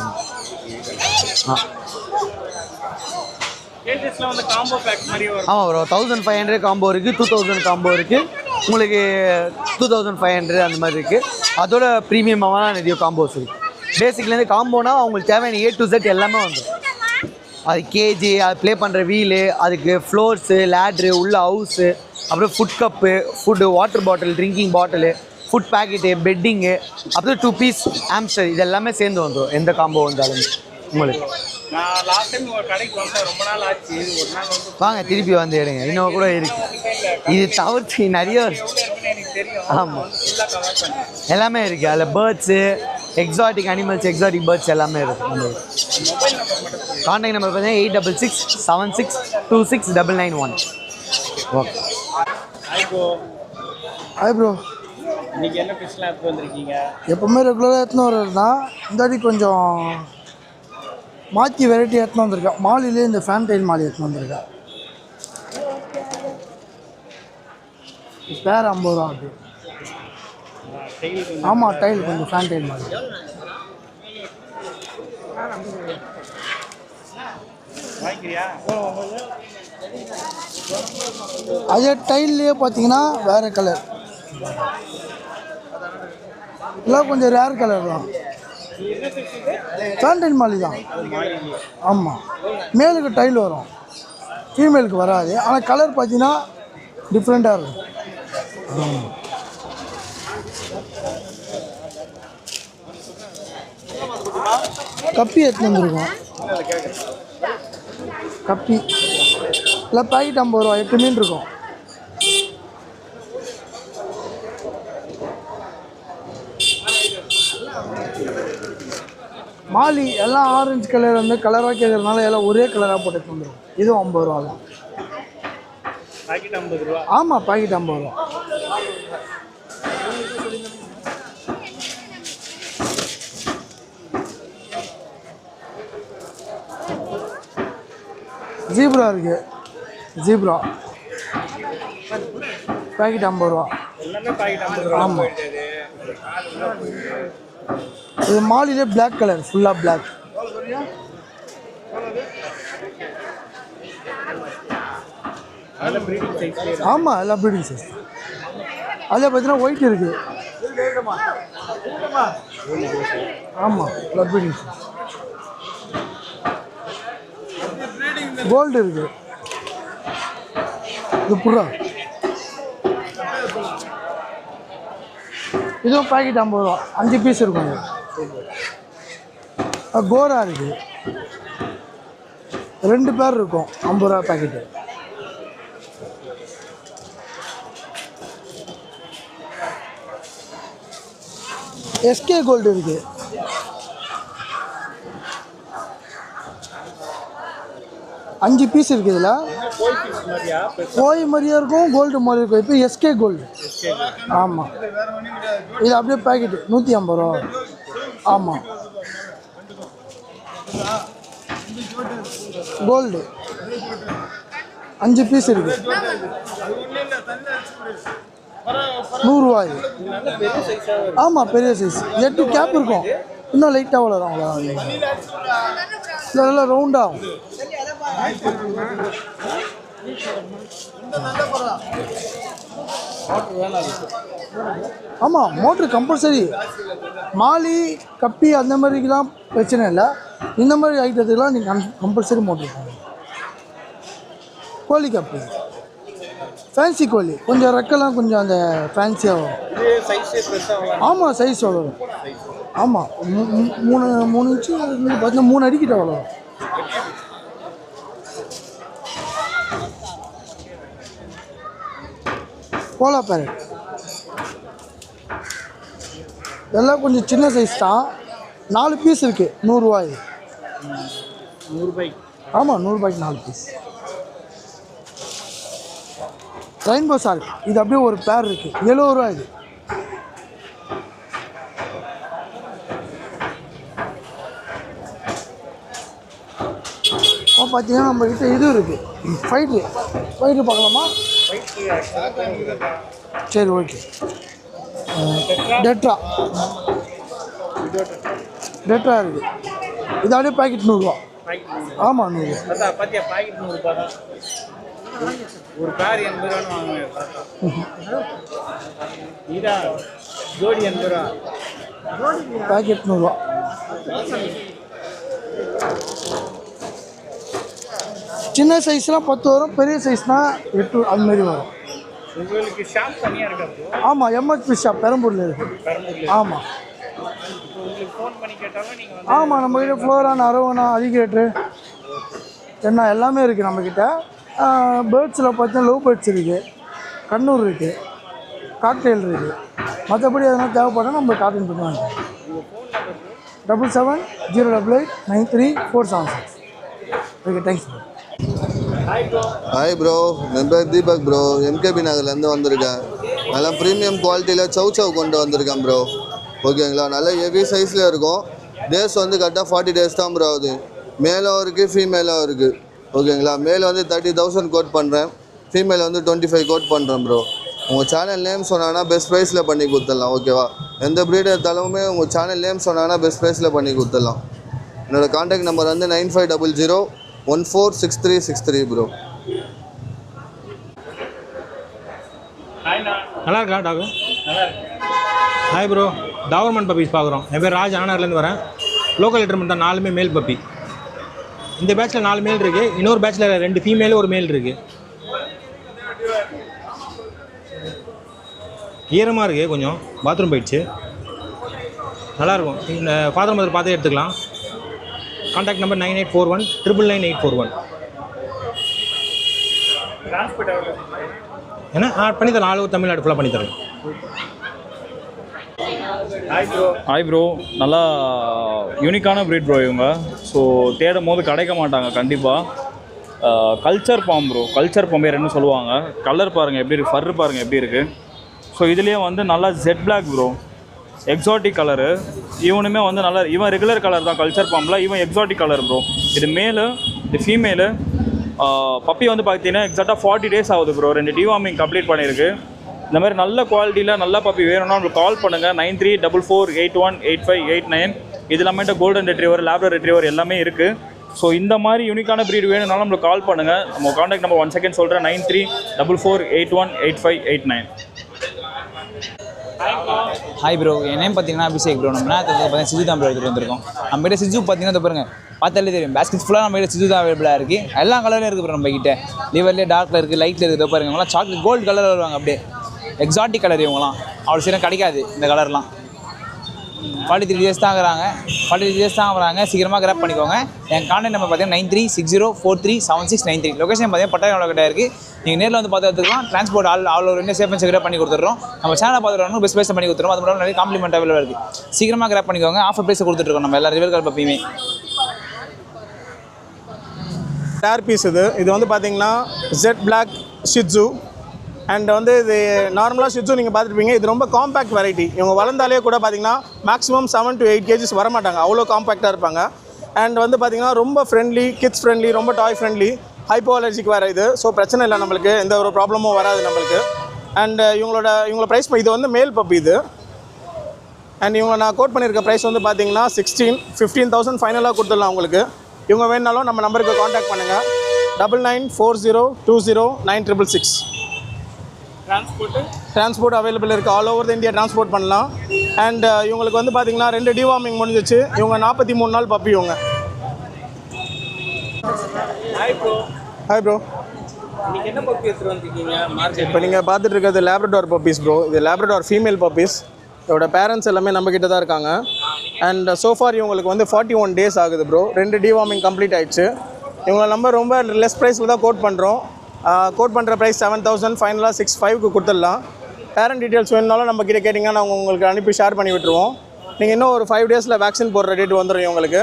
ஆமாம் ப்ரோ, 1500 காம்போ இருக்குது, 2000 காம்போ இருக்குது, உங்களுக்கு 2500 அந்த மாதிரி இருக்குது. அதோட ப்ரீமியமான நிறைய காம்போஸ் இருக்குது. பேசிக்லேருந்து காம்போனா அவங்களுக்கு தேவையான A to Z எல்லாமே வந்துடும். அது கேஜி, அது ப்ளே பண்ணுற வீலு, அதுக்கு ஃப்ளோர்ஸு, லேட்ரு, உள்ள ஹவுஸு, அப்புறம் food cup, food, water bottle, drinking bottle, food packet, betting, அப்புறம் 2 பீஸ் ஆம்ஸ்டர், இது எல்லாமே சேர்ந்து வந்துடும் எந்த காம்போ வந்தாலும் உங்களுக்கு. நான் லாஸ்ட் டைம் ஒரு கடைக்கு வந்தேன், ரொம்ப நாள் ஆச்சு. ஒரு நாள் வந்து வாங்க திருப்பி வந்து எடுங்க, இன்னும் கூட இருக்குது. இது தவிர்த்து நிறைய ஆமாம் எல்லாமே இருக்குது. அதில் birds, exotic animals, exotic birds எல்லாமே இருக்குது. நம்மளுக்கு கான்டாக்ட் நம்பர் பார்த்தீங்கன்னா 8667626991. ஓகே. ஹாய் ப்ரோ, இன்னைக்கு என்ன ஃபிஷ்லாம் எடுத்து வந்திருக்கீங்க? எப்போவுமே ரெகுலராக எடுத்துன்னு வர்றது தான். இந்த வாட்டி கொஞ்சம் மாற்றி வெரைட்டி எடுத்துன்னு வந்திருக்கேன். மாலிலே இந்த ஃபேன்டைல் மாலி எடுத்துன்னு வந்திருக்கேன். பேர் 50 ரூபா அப்படி. ஆமாம், டைல் கொஞ்சம் ஃபேன்டைல் மாலி. அதே டைல்லையே பார்த்தீங்கன்னா வேறு கலர், எல்லாம் கொஞ்சம் ரேர் கலர் தான். ஃபேன்டைல் மாலி தான். ஆமாம், மேலுக்கு டைல் வரும், ஃபீமேலுக்கு வராது. ஆனால் கலர் பார்த்தீங்கன்னா டிஃப்ரெண்ட்டாக இருக்கும். கப்பி எடுத்துன்னு வந்துருக்கோம். கப்பி இல்லை பாக்கெட் 50 ரூபா, 8 மீன் இருக்கும். மாலி எல்லாம் ஆரஞ்சு கலர் வந்து கலராக கேட்கறதுனால எல்லாம் ஒரே கலராக போட்டு வந்துடும். இதுவும் 50 ரூபா தான். பாக்கெட் 50 ரூபா? ஆமாம், பாக்கெட் 50 ரூபா. ஜீப்ரா இருக்குது, ஜீப்ரா பாக்கெட் 50 ரூபா. ஆமாம், இது மாலிலே பிளாக் கலர், ஃபுல்லாக பிளாக். ஆமாம், எல்லாம் ப்ரீடிங் சைஸ். அதில் பார்த்தீங்கன்னா ஒயிட் இருக்குது. ஆமாம், எல்லாம் ப்ரீடிங் சைஸ். கோல்டு இருக்குது. இது புறா, இதுவும் பாக்கெட் 50 ரூபா, 5 பீஸ் இருக்கும். கோரா இருக்குது, 2 பேர் இருக்கும், 50 ரூபா பாக்கெட்டு. எஸ்கே கோல்டு இருக்குது. அஞ்சு பீஸ் இருக்குது. இதில் கோய் மாதிரியா இருக்கும், கோல்டு மாதிரி இருக்கும். இப்போ எஸ்கே கோல்டு. ஆமாம், இது அப்படியே பேக்கெட்டு 150 ரூபா. ஆமாம், கோல்டு 5 பீஸ் இருக்குது, 100 ரூபா இது. ஆமாம், பெரிய சைஸ். 8 கேப் இருக்கும், இன்னும் லைட்டாக வளரும். அவ்வளோதான், இதெல்லாம் ரவுண்டாகும். ஆமாம், மோட்ரு கம்பல்சரி. மாலி, கப்பி அந்த மாதிரிக்கெலாம் பிரச்சனை இல்லை. இந்த மாதிரி ஐட்டத்துக்கெலாம் நீங்கள் கம்பல்சரி மோட்ரு. கோழி கப்பு ஃபேன்சி கோழி கொஞ்சம் ரெக்கெல்லாம் கொஞ்சம் அந்த ஃபேன்சியாக வரும். இது சைஸே பெருசாக வளரும். ஆமாம் சைஸ் வளரும். ஆமாம் 3 இன்ச்சு பார்த்தீங்கன்னா 3 அடிக்கிட்ட வளரும். போலா பேரட் எல்லாம் கொஞ்சம் சின்ன சைஸ் தான். 4 பீஸ் இருக்குது 100 ரூபாய். 100 ரூபாய்க்கு? ஆமாம் 100 ரூபாய்க்கு 4 பீஸ். ரெயின்போ சால்ட் இது அப்படியே ஒரு பேர் இருக்குது 70 ரூபா. இது இப்போ பார்த்தீங்கன்னா நம்மக்கிட்ட இது இருக்குது ஃபைட்ரு பார்க்கலாமா? சரி ஓகே. டெட்ரா இருக்குது. இது அப்படியே பாக்கெட் 100 ரூபா. ஆமாம் 100 ரூபா. பார்த்தியா பாக்கெட் 100 ரூபா தான். ஒரு பேர் 80 ரூபான்னு வாங்குவேன். இதா ஜோடி 80 ரூபா. பாக்கெட் 100 ரூபா. சின்ன சைஸ்லாம் 10 வரும், பெரிய சைஸ்னால் 8 அதுமாரி வரும். உங்களுக்கு ஷாப் தனியாக இருக்கா? ஆமாம் எம்எஸ்பி ஷாப் பெரம்பூரில் இருக்குது. ஆமாம் உங்களுக்கு ஃபோன் பண்ணி கேட்டாலும் நீங்கள் ஆமாம் நம்மக்கிட்ட ஃப்ளோரான், அரவணா, அலிகேட்ரு என்ன எல்லாமே இருக்குது நம்மக்கிட்ட. பேர்ட்ஸில் பார்த்தீங்கன்னா லவ் பேர்ட்ஸ் இருக்குது, கண்ணூர் இருக்குது, காக்டெயில் இருக்குது. மற்றபடி எதனா தேவைப்பட்டால் நம்ம காட்டன் பண்ணி வாங்கிக்கலாம். 7708893476. Okay thanks bro. Hi bro, என் பேர் தீபக் ப்ரோ. எம்கேபி நகர்லேருந்து வந்திருக்கேன். நல்லா ப்ரீமியம் குவாலிட்டியில் சவ் கொண்டு வந்திருக்கேன் ப்ரோ. ஓகேங்களா, நல்லா ஹெவி சைஸில் இருக்கும். டேஸ் வந்து கரெக்டாக 40 டேஸ் தான் ப்ரோ ஆகுது. மேலும் இருக்குது ஃபீமேலும் இருக்குது. ஓகேங்களா, மேல் வந்து 30,000 கோட் பண்ணுறேன், ஃபீமேல் வந்து 25 கோட் பண்ணுறேன் ப்ரோ. உங்கள் சேனல் நேம் சொன்னாங்கன்னா பெஸ்ட் ப்ரைஸில் பண்ணி கொடுத்துடலாம். ஓகேவா, எந்த ப்ரீட் எடுத்தாலுமே உங்கள் சேனல் நேம் சொன்னாங்கன்னா பெஸ்ட் ப்ரைஸில் பண்ணி கொடுத்துடலாம். என்னோடய கான்டாக்ட் நம்பர் வந்து 9500146363 ப்ரோ. நல்லா இருக்கா டாகு? ஹாய் ப்ரோ, டாவர்மெண்ட் பப்பீஸ் பார்க்குறோம். என் பேர் ராஜ், ஆனார்லேருந்து வரேன். லோக்கல் லிட்டர்மெண்ட் தான், 4மே மேல் பப்பி. இந்த பேட்சில் 4 மேல் இருக்குது, இன்னொரு பேட்சில் 2 ஃபீமேலு 1 மேல் இருக்குது. ஈரமாக இருக்குது, கொஞ்சம் பாத்ரூம் போயிடுச்சு. நல்லாயிருக்கும். இந்த ஃபாதர் மதர் பார்த்தே எடுத்துக்கலாம். Contact number 9841999841. ஏன்னா பண்ணி தரேன், ஆல் ஓவர் தமிழ்நாடு ஃபுல்லாக பண்ணி தரேன். ஹாய் ப்ரோ, நல்லா யூனிக்கான ப்ரீட் ப்ரோ இவங்க. ஸோ தேடும் போது கிடைக்க மாட்டாங்க கண்டிப்பாக. கல்ச்சர் பாம் ப்ரோ, கல்ச்சர் பொம்பேரன்னு சொல்லுவாங்க. கலர் பாருங்கள் எப்படி இருக்குது, ஃபர்ரு பாருங்கள் எப்படி இருக்குது. ஸோ இதுலேயே வந்து நல்லா jet black bro, exotic colour. இவனுமே வந்து நல்லா, இவன் ரெகுலர் கலர் தான் கல்ச்சர் பாம்பில், இவன் எக்ஸாட்டிக் கலர் ப்ரோ. இது மேலு, இது ஃபீமேலு. பப்பி வந்து பார்த்தீங்கன்னா எக்ஸாக்டாக 40 டேஸ் ஆகுது ப்ரோ. 2 டிவார்மிங் கம்ப்ளீட் பண்ணியிருக்கு. இந்த மாதிரி நல்ல குவாலிட்டியில் நல்ல பப்பி வேணும்னா உங்களுக்கு கால் பண்ணுங்கள். 9344818589. இது இல்லாமல் கோல்டன் ரெட்ரீவர், லேப்ரர் ரெட்ரீவர் எல்லாமே இருக்குது. ஸோ இந்த மாதிரி யூனிக்கான ப்ரீட் வேணும்னாலும் நம்மளுக்கு கால் பண்ணுங்கள். நம்ம கான்டாக்ட் நம்பர் 1 செகண்ட் சொல்கிறேன், 9344818589. ஹாய் ப்ரோ, என் நேம் பார்த்தீங்கன்னா அபிஷேக் ப்ரோ. நம்ம பார்த்தீங்கன்னா சிஜு தான் ப்ரோ எடுத்துகிட்டு வந்திருக்கோம். நம்மகிட்ட சிஜு பார்த்தீங்கன்னா பாருங்கள், பார்த்தாலே தெரியும், பேஸ்கெட் ஃபுல்லாக நம்மகிட்ட சிஜு தான் அவைலபிளாக இருக்குது. எல்லா கலர்லையும் இருக்குது ப்ரோ நம்மகிட்ட. லிவர்லேயே டார்க்கில் இருக்குது, லைட்டில் இருக்குது. பாருங்கள், இவங்களாம் சாக்லேட் கோல்டு கலரில் வருவாங்க, அப்படியே எக்ஸாட்டிக் கலர். இவங்களாம் அவ்வளோ சீக்கிரம் கிடைக்காது இந்த கலர்லாம். 43 டேஸ் தான் ஆகுறாங்க, 43 டேஸ் தான் வராங்க. சீக்கிரமாக கிராப் பண்ணிக்கோங்க. என் கான்டாக்ட் நம்பர் பார்த்தீங்கன்னா 9360437693. லொக்கேஷன் பார்த்தீங்கன்னா பட்டாயம் கிட்ட இருக்குது. நீங்கள் நேரில் வந்து பார்த்து எடுத்துக்கலாம். Transport all over India safe and செக்யூராக பண்ணி கொடுத்துட்றோம். நம்ம சேனலை பார்த்துட்டு பெஸ்ட் ப்ரைஸ் பண்ணி கொடுத்துருவோம். அது மட்டும் நிறைய காம்ப்ளிமெண்ட் அவைலபிள் இருக்குது. சீக்கிரமாக கிராப் பண்ணிக்கோங்க. ஆஃபர் ப்ரைஸை கொடுத்துட்ருக்கோம் நம்ம எல்லா ரிவர் கால் பப்பியுமே. டேர் பீஸ் இது வந்து பார்த்தீங்கன்னா ஜெட் பிளாக் ஷிட்ஸு. அண்ட் வந்து இது நார்மலாக ஷிட்ஸு நீங்கள் பார்த்துருப்பீங்க. இது ரொம்ப காம்பேக்ட் வெரைட்டி. இவங்க வளர்ந்தாலே கூட பார்த்தீங்கன்னா மேக்ஸிமம் 7 to 8 kgs வரமாட்டாங்க, அவ்வளோ காம்பேக்டாக இருப்பாங்க. அண்ட் வந்து பார்த்தீங்கன்னா ரொம்ப ஃப்ரெண்ட்லி, கிட்ஸ் ஃப்ரெண்ட்லி, ரொம்ப டாய் ஃப்ரெண்ட்லி, ஹைப்போ அலர்ஜிக் வேறு இது. ஸோ பிரச்சனை இல்லை, நம்மளுக்கு எந்த ஒரு ப்ராப்ளமும் வராது நம்மளுக்கு. அண்ட் இவங்களோட ப்ரைஸ் இது வந்து மேல் பப்பி இது. அண்ட் இவங்க நான் கோட் பண்ணியிருக்க ப்ரைஸ் வந்து பார்த்தீங்கன்னா 15,000 ஃபைனலாக கொடுத்துடலாம் உங்களுக்கு. இவங்க வேணுனாலும் நம்ம நம்பருக்கு காண்டாக்ட் பண்ணுங்கள். 9940209666. டிரான்ஸ்போர்ட் அவைலபிள் இருக்குது. All over the India transport பண்ணலாம். அண்ட் இவங்களுக்கு வந்து பார்த்தீங்கன்னா 2 டிவார்மிங் முடிஞ்சிச்சு. இவங்க 43 நாள் பப்பி. இவங்க ஹாய் ப்ரோ. Hi bro. இன்னைக்கு என்ன பப்பி எடுத்துட்டு வந்திருக்கீங்க மார்க்கெட்? இப்போ நீங்கள் பார்த்துட்டு இருக்கிறது லேப்ரடார் பப்பீஸ் ப்ரோ. இது லேப்ரடார் ஃபீமேல் பப்பீஸ். இதோட பேரண்ட்ஸ் எல்லாமே நம்ம கிட்ட தான் இருக்காங்க. அண்ட் சோஃபார் இவங்களுக்கு வந்து 41 டேஸ் ஆகுது ப்ரோ. 2 டிவார்மிங் கம்ப்ளீட் ஆயிடுச்சு. இவங்களை நம்ம ரொம்ப லெஸ் ப்ரைஸில் தான் கோட் பண்ணுறோம். கோட் பண்ணுற ப்ரைஸ் 7,000, ஃபைனலாக 6,500 கொடுத்துடலாம். பேரண்ட் டீட்டெயில்ஸ் வேணுனாலும் நம்ம கிட்ட கேட்டிங்கன்னா நாங்கள் உங்களுக்கு அனுப்பி ஷேர் பண்ணி விட்டுருவோம். நீங்கள் இன்னும் ஒரு 5 டேஸில் வேக்சின் போடுற டேட் வந்துடும் இவங்களுக்கு.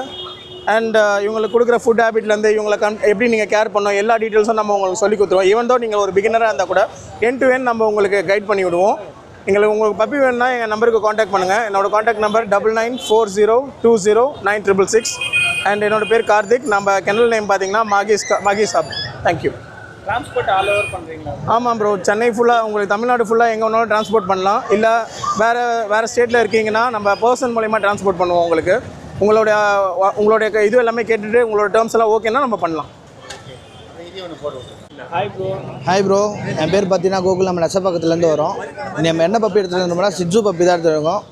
அண்ட் இவங்களுக்கு கொடுக்குற ஃபுட் ஹேபிட்லேருந்து இவங்களை எப்படி நீங்கள் கேர் பண்ணோம் எல்லா டீட்டெயில்ஸும் நம்ம உங்களுக்கு சொல்லி கொடுத்துருவோம். ஈவன் தோ நீங்கள் ஒரு பிகினராக இருந்தால் கூட எண்ட் டு எண்ட் நம்ம உங்களுக்கு கைட் பண்ணி விடுவோம். உங்களுக்கு பப்பி வேணும்னா எங்கள் நம்பருக்கு காண்டாக்ட் பண்ணுங்கள். என்னோட காண்டாக்ட் நம்பர் 9940209666. அண்ட் என்னோட பேர் கார்த்திக். நம்ம கெனல் நேம் பார்த்தீங்கன்னா மாகி சாப். தேங்க்யூ. டிரான்ஸ்போர்ட் ஆல் ஓவர் பண்ணுறீங்களா? ஆமாம் ப்ரோ. சென்னை ஃபுல்லாக உங்களுக்கு தமிழ்நாடு ஃபுல்லாக எங்கே வேணாலும் டிரான்ஸ்போர்ட் பண்ணலாம். இல்லை வேறு ஸ்டேட்டில் இருக்கீங்கன்னா நம்ம பர்சன் மூலிமா டிரான்ஸ்போர்ட் பண்ணுவோம். உங்களுக்கு உங்களுடைய இது எல்லாமே கேட்டுட்டு உங்களோட டேர்ம்ஸ் எல்லாம் ஓகேன்னா நம்ம பண்ணலாம். ஹாய் ப்ரோ, என் பேர் பார்த்தீங்கன்னா கோகுல். நம்ம நெசப்பக்கத்துலேருந்து வரோம். நம்ம என்ன பப்பி எடுத்துகிட்டு வந்தோம்னா சிட்ஜு பப்பி தான் எடுத்துருக்கோம்.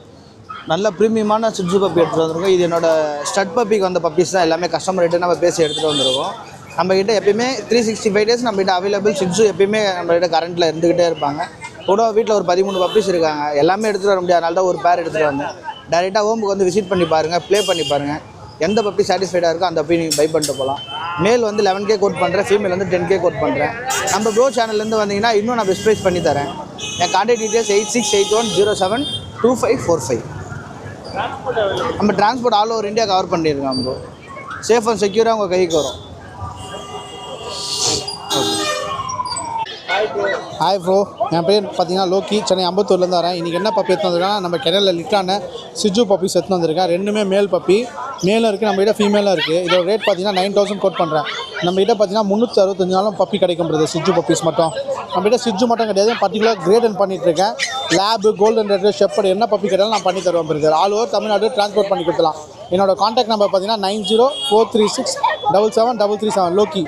நல்ல ப்ரீமியமான சிட்ஜு பப்பி எடுத்துகிட்டு வந்திருக்கோம். இது என்னோட ஸ்டட் பப்பிக்கு வந்த பப்பீஸ் தான். எல்லாமே கஸ்டமர் கிட்ட நம்ம பேசி எடுத்துகிட்டு வந்திருக்கோம். நம்மக்கிட்ட எப்பயுமே 365 டேஸ் நம்மகிட்ட அவைலபிள் சிட்ஜு எப்பயுமே நம்மகிட்ட கரண்ட்டில் இருந்துக்கிட்டே இருப்பாங்க. கூட வீட்டில் ஒரு 13 பப்பீஸ் இருக்காங்க. எல்லாமே எடுத்துகிட்டு வர முடியாது, அதனால தான் ஒரு பேர் எடுத்துகிட்டு வந்தேன். டேரெக்டாக ஹோமுக்கு வந்து விசிட் பண்ணி பாருங்கள், ப்ளே பண்ணி பாருங்கள். எந்த பப்பி சாட்டிஸ்ஃபைடாக இருக்கோ அந்த பப்பி நீங்கள் பை பண்ணிட்டு போகலாம். மேல் வந்து 11K கோட் பண்ணுறேன், ஃபீமேல் வந்து 10K கோட் பண்ணுறேன். நம்ம ப்ரோ சேனல்லேருந்து வந்தீங்கன்னா இன்னும் நான் பெஸ்ட் ப்ரைஸ் பண்ணி தரேன். என் கான்டாக்ட் டீட்டெயில்ஸ் 8681072545. நம்ம transport all over India cover பண்ணியிருக்கோம் ப்ரோ. சேஃப் அண்ட் செக்யூராக உங்கள் கைக்கு வரும். ஹாய் ப்ரோ, என் பேர் பார்த்தீங்கன்னா லோக்கி. சென்னை அம்பத்தூர்லேருந்து வரேன். இன்றைக்கி என்ன பப்பி எடுத்து வந்திருக்கேன், நம்ம கெனலில் லிட்டான சிட்ஜு பப்பீஸ் எடுத்து வந்திருக்கேன். ரெண்டுமே மேல் பப்பி. மேலும் இருக்குது, நம்மகிட்ட ஃபீமேலும் இருக்குது. இதோட ரேட் பார்த்தீங்கன்னா 9,000 கோட் பண்ணுறேன். நம்மகிட்ட பார்த்தீங்கன்னா 365 நாளும் பப்பி கிடைக்கும் சிட்ஜு பப்பீஸ் மட்டும். நம்மகிட்ட சிட்ஜு மட்டும் கிடையாது, பர்டிகுலர் கிரேட் அண்ட் பண்ணிட்டுருக்கேன். லேபு, கோல்டன் ரெட்ரீவர், ஷெப்பர்டு என்ன பப்பி கேட்டாலும் நான் பண்ணி தருவேன் brother. All over Tamil Nadu transport பண்ணி கொடுத்துலாம். என்னோட காண்டாக்ட் நம்பர் பார்த்தீங்கன்னா 9043677337 லோக்கி.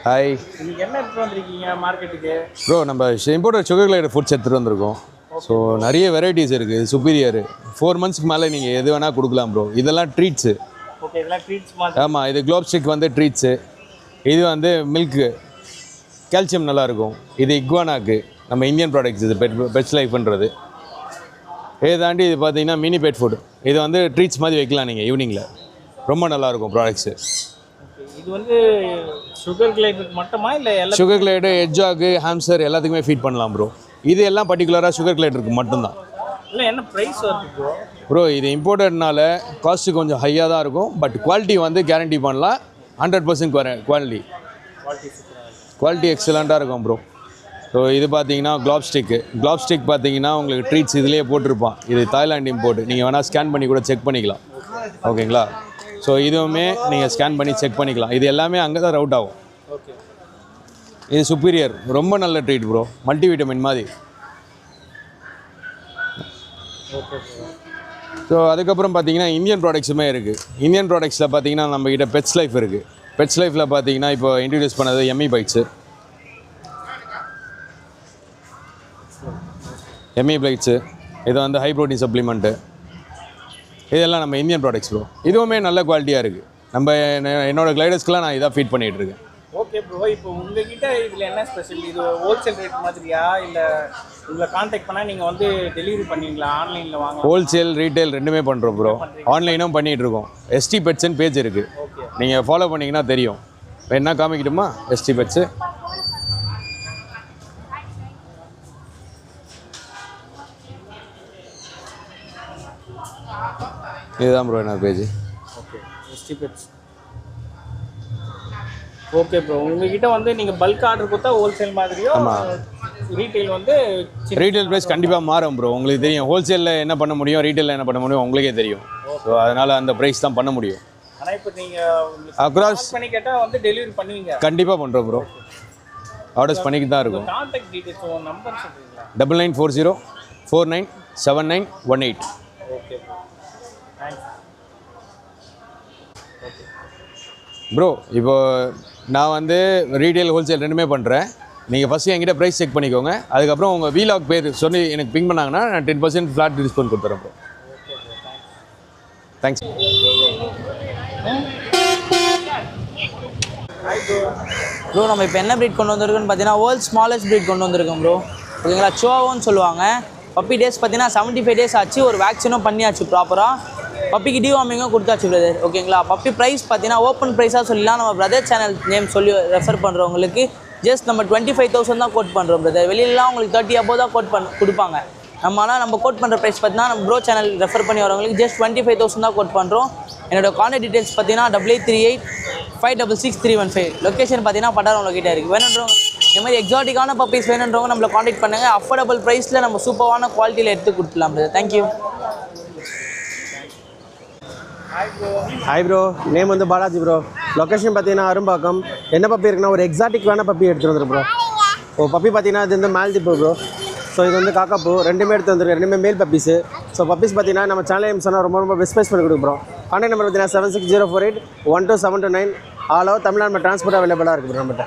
ஹாய் இன்னைக்கு என்ன எடுத்துட்டு வந்திருக்கீங்க மார்க்கெட்டுக்கு? ப்ரோ, நம்ம இம்போர்ட்டட் சுகர் கிளைடர் ஃபுட்ஸ் எடுத்துகிட்டு வந்திருக்கோம். ஸோ நிறைய வெரைட்டிஸ் இருக்குது. சுப்பீரியர் 4 மந்த்ஸ்க்கு மேலே நீங்கள் எது வேணால் கொடுக்கலாம் ப்ரோ. இதெல்லாம் ட்ரீட்ஸு. ஓகே, இதெல்லாம் ட்ரீட்ஸ் மாதிரி. ஆமாம், இது குளோப் ஸ்டிக் வந்து ட்ரீட்ஸு. இது வந்து மில்க்கு, கால்சியம் நல்லாயிருக்கும். இது இக்வானாக்கு நம்ம இந்தியன் ப்ராடக்ட்ஸ். இது பெட்ஸ் லைஃப்ன்றது. இதை தாண்டி இது பார்த்தீங்கன்னா மினி பெட் ஃபுட். இது வந்து ட்ரீட்ஸ் மாதிரி வைக்கலாம் நீங்கள் ஈவினிங்கில். ரொம்ப நல்லாயிருக்கும் ப்ராடக்ட்ஸு. இது வந்து சுகர் கிளைடுக்கு மட்டுமா இல்லை எல்லா சுகர் கிளைடு, எட்ஜாக்கு, ஹாம்ஸ்டர் எல்லாத்துக்குமே ஃபீட் பண்ணலாம் ப்ரோ. இது எல்லாம் பர்டிகுலராக சுகர் கிளைடருக்கு மட்டும்தான். இல்லை என்ன ப்ரைஸ் வருது ப்ரோ? ப்ரோ, இது இம்போர்ட்டட்னால காஸ்ட்டு கொஞ்சம் ஹையாக தான் இருக்கும். பட் குவாலிட்டி வந்து கேரண்டி பண்ணலாம். 100% குவாலிட்டி எக்ஸலண்ட்டாக இருக்கும் ப்ரோ. ஸோ இது பார்த்தீங்கன்னா குளோப் ஸ்டிக் பார்த்தீங்கன்னா உங்களுக்கு ட்ரீட்ஸ் இதிலேயே போட்டிருப்பான். இது தாய்லாண்ட் இம்போர்ட். நீங்கள் வேணால் ஸ்கேன் பண்ணி கூட செக் பண்ணிக்கலாம். ஓகேங்களா? ஸோ இதுவுமே நீங்கள் ஸ்கேன் பண்ணி செக் பண்ணிக்கலாம். இது எல்லாமே அங்கே தான் ரவுட் ஆகும். இது சுப்பீரியர், ரொம்ப நல்ல ட்ரீட் ப்ரோ. மல்டிவிட்டமின் மாதிரி. ஸோ அதுக்கப்புறம் பார்த்தீங்கன்னா இந்தியன் ப்ராடக்ட்ஸுமே இருக்குது. இந்தியன் ப்ராடக்ட்ஸில் பார்த்தீங்கன்னா நம்மக்கிட்ட பெட்ஸ் லைஃப் இருக்குது. பெட்ஸ் லைஃப்பில் பார்த்தீங்கன்னா இப்போ இன்ட்ரடியூஸ் பண்ணது எம்மி பைட்ஸு. இது வந்து ஹை ப்ரோட்டீன் சப்ளிமெண்ட்டு. இதெல்லாம் நம்ம இந்தியன் ப்ராடக்ட்ஸ் ப்ரோ. இதுவுமே நல்ல குவாலிட்டியாக இருக்குது. என்னோடய கிளைடர்ஸ்க்கெலாம் நான் இதாக ஃபீட் பண்ணிகிட்ருக்கேன். ஓகே ப்ரோ, இப்போ உங்ககிட்ட இதில் என்ன ஸ்பெஷல்? இது ஹோல்சேல் ரேட் மாதிரியா இல்லை உங்களை காண்டாக்ட் பண்ணால் நீங்கள் வந்து டெலிவரி பண்ணுவீங்களா? ஆன்லைனில் வாங்க? ஹோல்சேல், ரீட்டைல் ரெண்டுமே பண்ணுறோம் ப்ரோ. ஆன்லைனும் பண்ணிகிட்ருக்கோம். எஸ்டி பெட்ஸ்ன்னு பேஜ் இருக்குது, நீங்கள் ஃபாலோ பண்ணிங்கன்னா தெரியும். என்ன காமிக்கிட்டுமா? எஸ்டி பெட்ஸு இதுதான் ப்ரோ என்ன page. Okay, ST pets. Okay bro, உங்ககிட்ட வந்து நீங்கள் பல்க் ஆர்டர் கொடுத்தா ஹோல்சேல் மாதிரியோ, ரீட்டைல் வந்து ரீட்டைல் ப்ரைஸ் கண்டிப்பாக மாறும் ப்ரோ. உங்களுக்கு தெரியும் ஹோல்சேலில் என்ன பண்ண முடியும், ரீட்டைலில் என்ன பண்ண முடியும் உங்களுக்கே தெரியும். ஸோ அதனால் அந்த ப்ரைஸ் தான் பண்ண முடியும். ஆனால் இப்போ நீங்கள் அக்ராஸ் பண்ணி கேட்டால் வந்து டெலிவரி பண்ணுவீங்க? கண்டிப்பாக பண்ணுறோம் ப்ரோ. ஆர்டர்ஸ் பண்ணிக்கிட்டு தான் இருக்கும். கான்டாக்ட் டீடைல்ஸ் நம்பர் சொல்கிறீங்களா? 9940497918. ஓகே ப்ரோ, இப்போது நான் வந்து ரீட்டைல் ஹோல்சேல் ரெண்டுமே பண்ணுறேன். நீங்கள் ஃபஸ்ட்டு என்கிட்ட ப்ரைஸ் செக் பண்ணிக்கோங்க. அதுக்கப்புறம் உங்கள் வீலாக் பேர் சொல்லி எனக்கு பிங் பண்ணாங்கன்னா நான் 10% ஃப்ளாட் டிஸ்கவுண்ட் கொடுத்துறேன் ப்ரோ. தேங்க்ஸ். ப்ரோ நம்ம இப்போ என்ன ப்ரீட் கொண்டு வந்திருக்குன்னு பார்த்தீங்கன்னா வேர்ல்ட் ஸ்மாலஸ்ட் ப்ரீட் கொண்டு வந்திருக்கோம் ப்ரோ. ஓகேங்களா, சோவோன்னு சொல்லுவாங்க. பப்பி டேஸ் பார்த்தீங்கன்னா 75 days ஆச்சு. ஒரு வேக்சினும் பண்ணியாச்சு ப்ராப்பராக. பப்பிக்கு டிவார்மிங்கும் கொடுத்தாச்சு பிரதர். ஓகேங்களா, பப்பி ப்ரைஸ் பார்த்தீங்கன்னா ஓப்பன் ப்ரைஸாக சொல்லலாம். நம்ம பிரதர் சேனல் நேம் சொல்லி ரெஃபர் பண்ணுறவங்களுக்கு ஜஸ்ட் நம்ம 25,000 தான் கோட் பண்ணுறோம் பிரதர். வெளியிலலாம் உங்களுக்கு 30 above தான் கோட் கொடுப்பாங்க. நம்ம கோட் பண்ணுற ப்ரைஸ் பார்த்தீங்கன்னா நம்ம ப்ரோ சேனல் ரெஃபர் பண்ணி வரவங்களுக்கு ஜஸ்ட் 25,000 தான் கோட் பண்ணுறோம். என்னோட கான்டாக்ட் டீட்டெயில்ஸ் பார்த்தீங்கன்னா 8838566315. லொக்கேஷன் பார்த்தீங்கன்னா பட்டாரம் லொக்கேட்டாக இருக்குது. வேணுன்றவங்க இந்த மாதிரி எக்ஸாட்டிக்கான பப்பீஸ் வேணுன்றவங்க நம்மளை காண்டாக்ட் பண்ணுங்கள். அஃபோர்டபுள் ப்ரைஸில் நம்ம சூப்பரான குவாலிட்டியில் எடுத்து கொடுத்துலாம் brother. Thank you. Hi bro, name வந்து பாலாஜி ப்ரோ. லொக்கேஷன் பார்த்தீங்கன்னா அரும்பாக்கம். என்ன பப்பி இருக்குன்னா ஒரு எக்ஸாட்டிக் வேணால் பப்பி எடுத்துகிட்டு வந்துரு ப்ரோ. பப்பி பார்த்தீங்கன்னா இது வந்து மால்திப்பு ப்ரோ. ஸோ இது வந்து காக்காப்பூ. ரெண்டுமே எடுத்து வந்துருக்கு. ரெண்டுமே மேல் பப்பீஸு. ஸோ பப்பீஸ் பார்த்தீங்கன்னா நம்ம சேனல் நேம் சொன்னால் ரொம்ப பெஸ்ட் ப்ரைஸ் பண்ணி கொடுக்குறோம். கான்டாக்ட் நம்பர் பார்த்தீங்கன்னா 7604812729. ஆல் ஓவர் தமிழ்நாடு டிரான்ஸ்போர்ட் அவைலபிளாக இருக்குது ப்ரோ நம்மகிட்ட.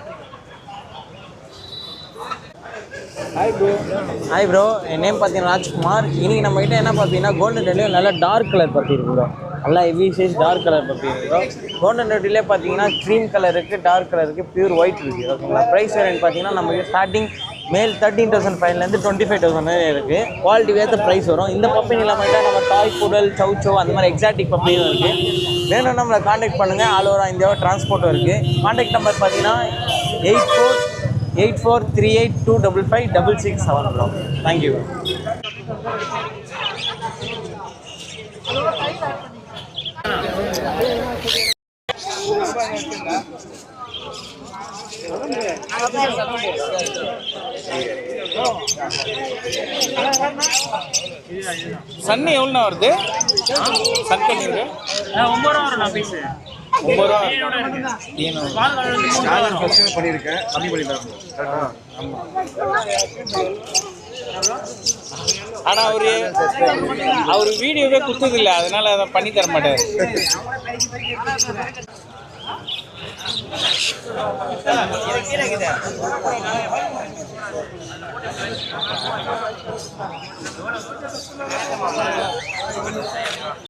ஹாய் ப்ரோ, என் நேம் பார்த்தீங்கன்னா ராஜ்குமார். இன்றைக்கி நம்மகிட்ட என்ன பார்த்தீங்கன்னா கோல்டன் ரெட்லையும் நல்லா டார்க் கலர் பப்பி இருக்குது ப்ரோ. நல்லா heavy size dark colour puppy இருக்குது ப்ரோ. கோல்டன் ரெட்லேயே பார்த்தீங்கன்னா க்ரீம் கலர் இருக்குது, டார்க் கலர் இருக்குது, பியூர் ஒயிட் இருக்குது. ஓகேங்களா, ப்ரைஸ் வேரியன்ட் பார்த்தீங்கன்னா நமக்கு ஸ்டார்டிங் மேல் 13,500 25,000 இருக்குது. குவாலிட்டி வேற்ற ப்ரைஸ் வரும். இந்த பப்பி இல்லாமல் நம்ம தாய் குடல் சவுச்சோ அந்த மாதிரி எக்ஸாட்டிக் பப்பியும் இருக்குது. வேணும் நம்மளை காண்டாக்ட் பண்ணுங்கள். ஆல் ஓவர் இந்தியாவில் டிரான்ஸ்போர்ட்டும் இருக்குது. காண்டாக்ட் நம்பர் பார்த்தீங்கன்னா 843825525567 ப்ரோ. தேங்க்யூ. சன்னி எவ்வளோண்ணா வருது? சன் கண்ணிங்க 9 ரூபா வரும் பீஸு. 9 ரூபா பண்ணியிருக்கேன். கம்மி பண்ணிடலாம். ஆனால் அவர் வீடியோவே கொடுத்ததில்லை, அதனால அதை பண்ணி தர மாட்டார்.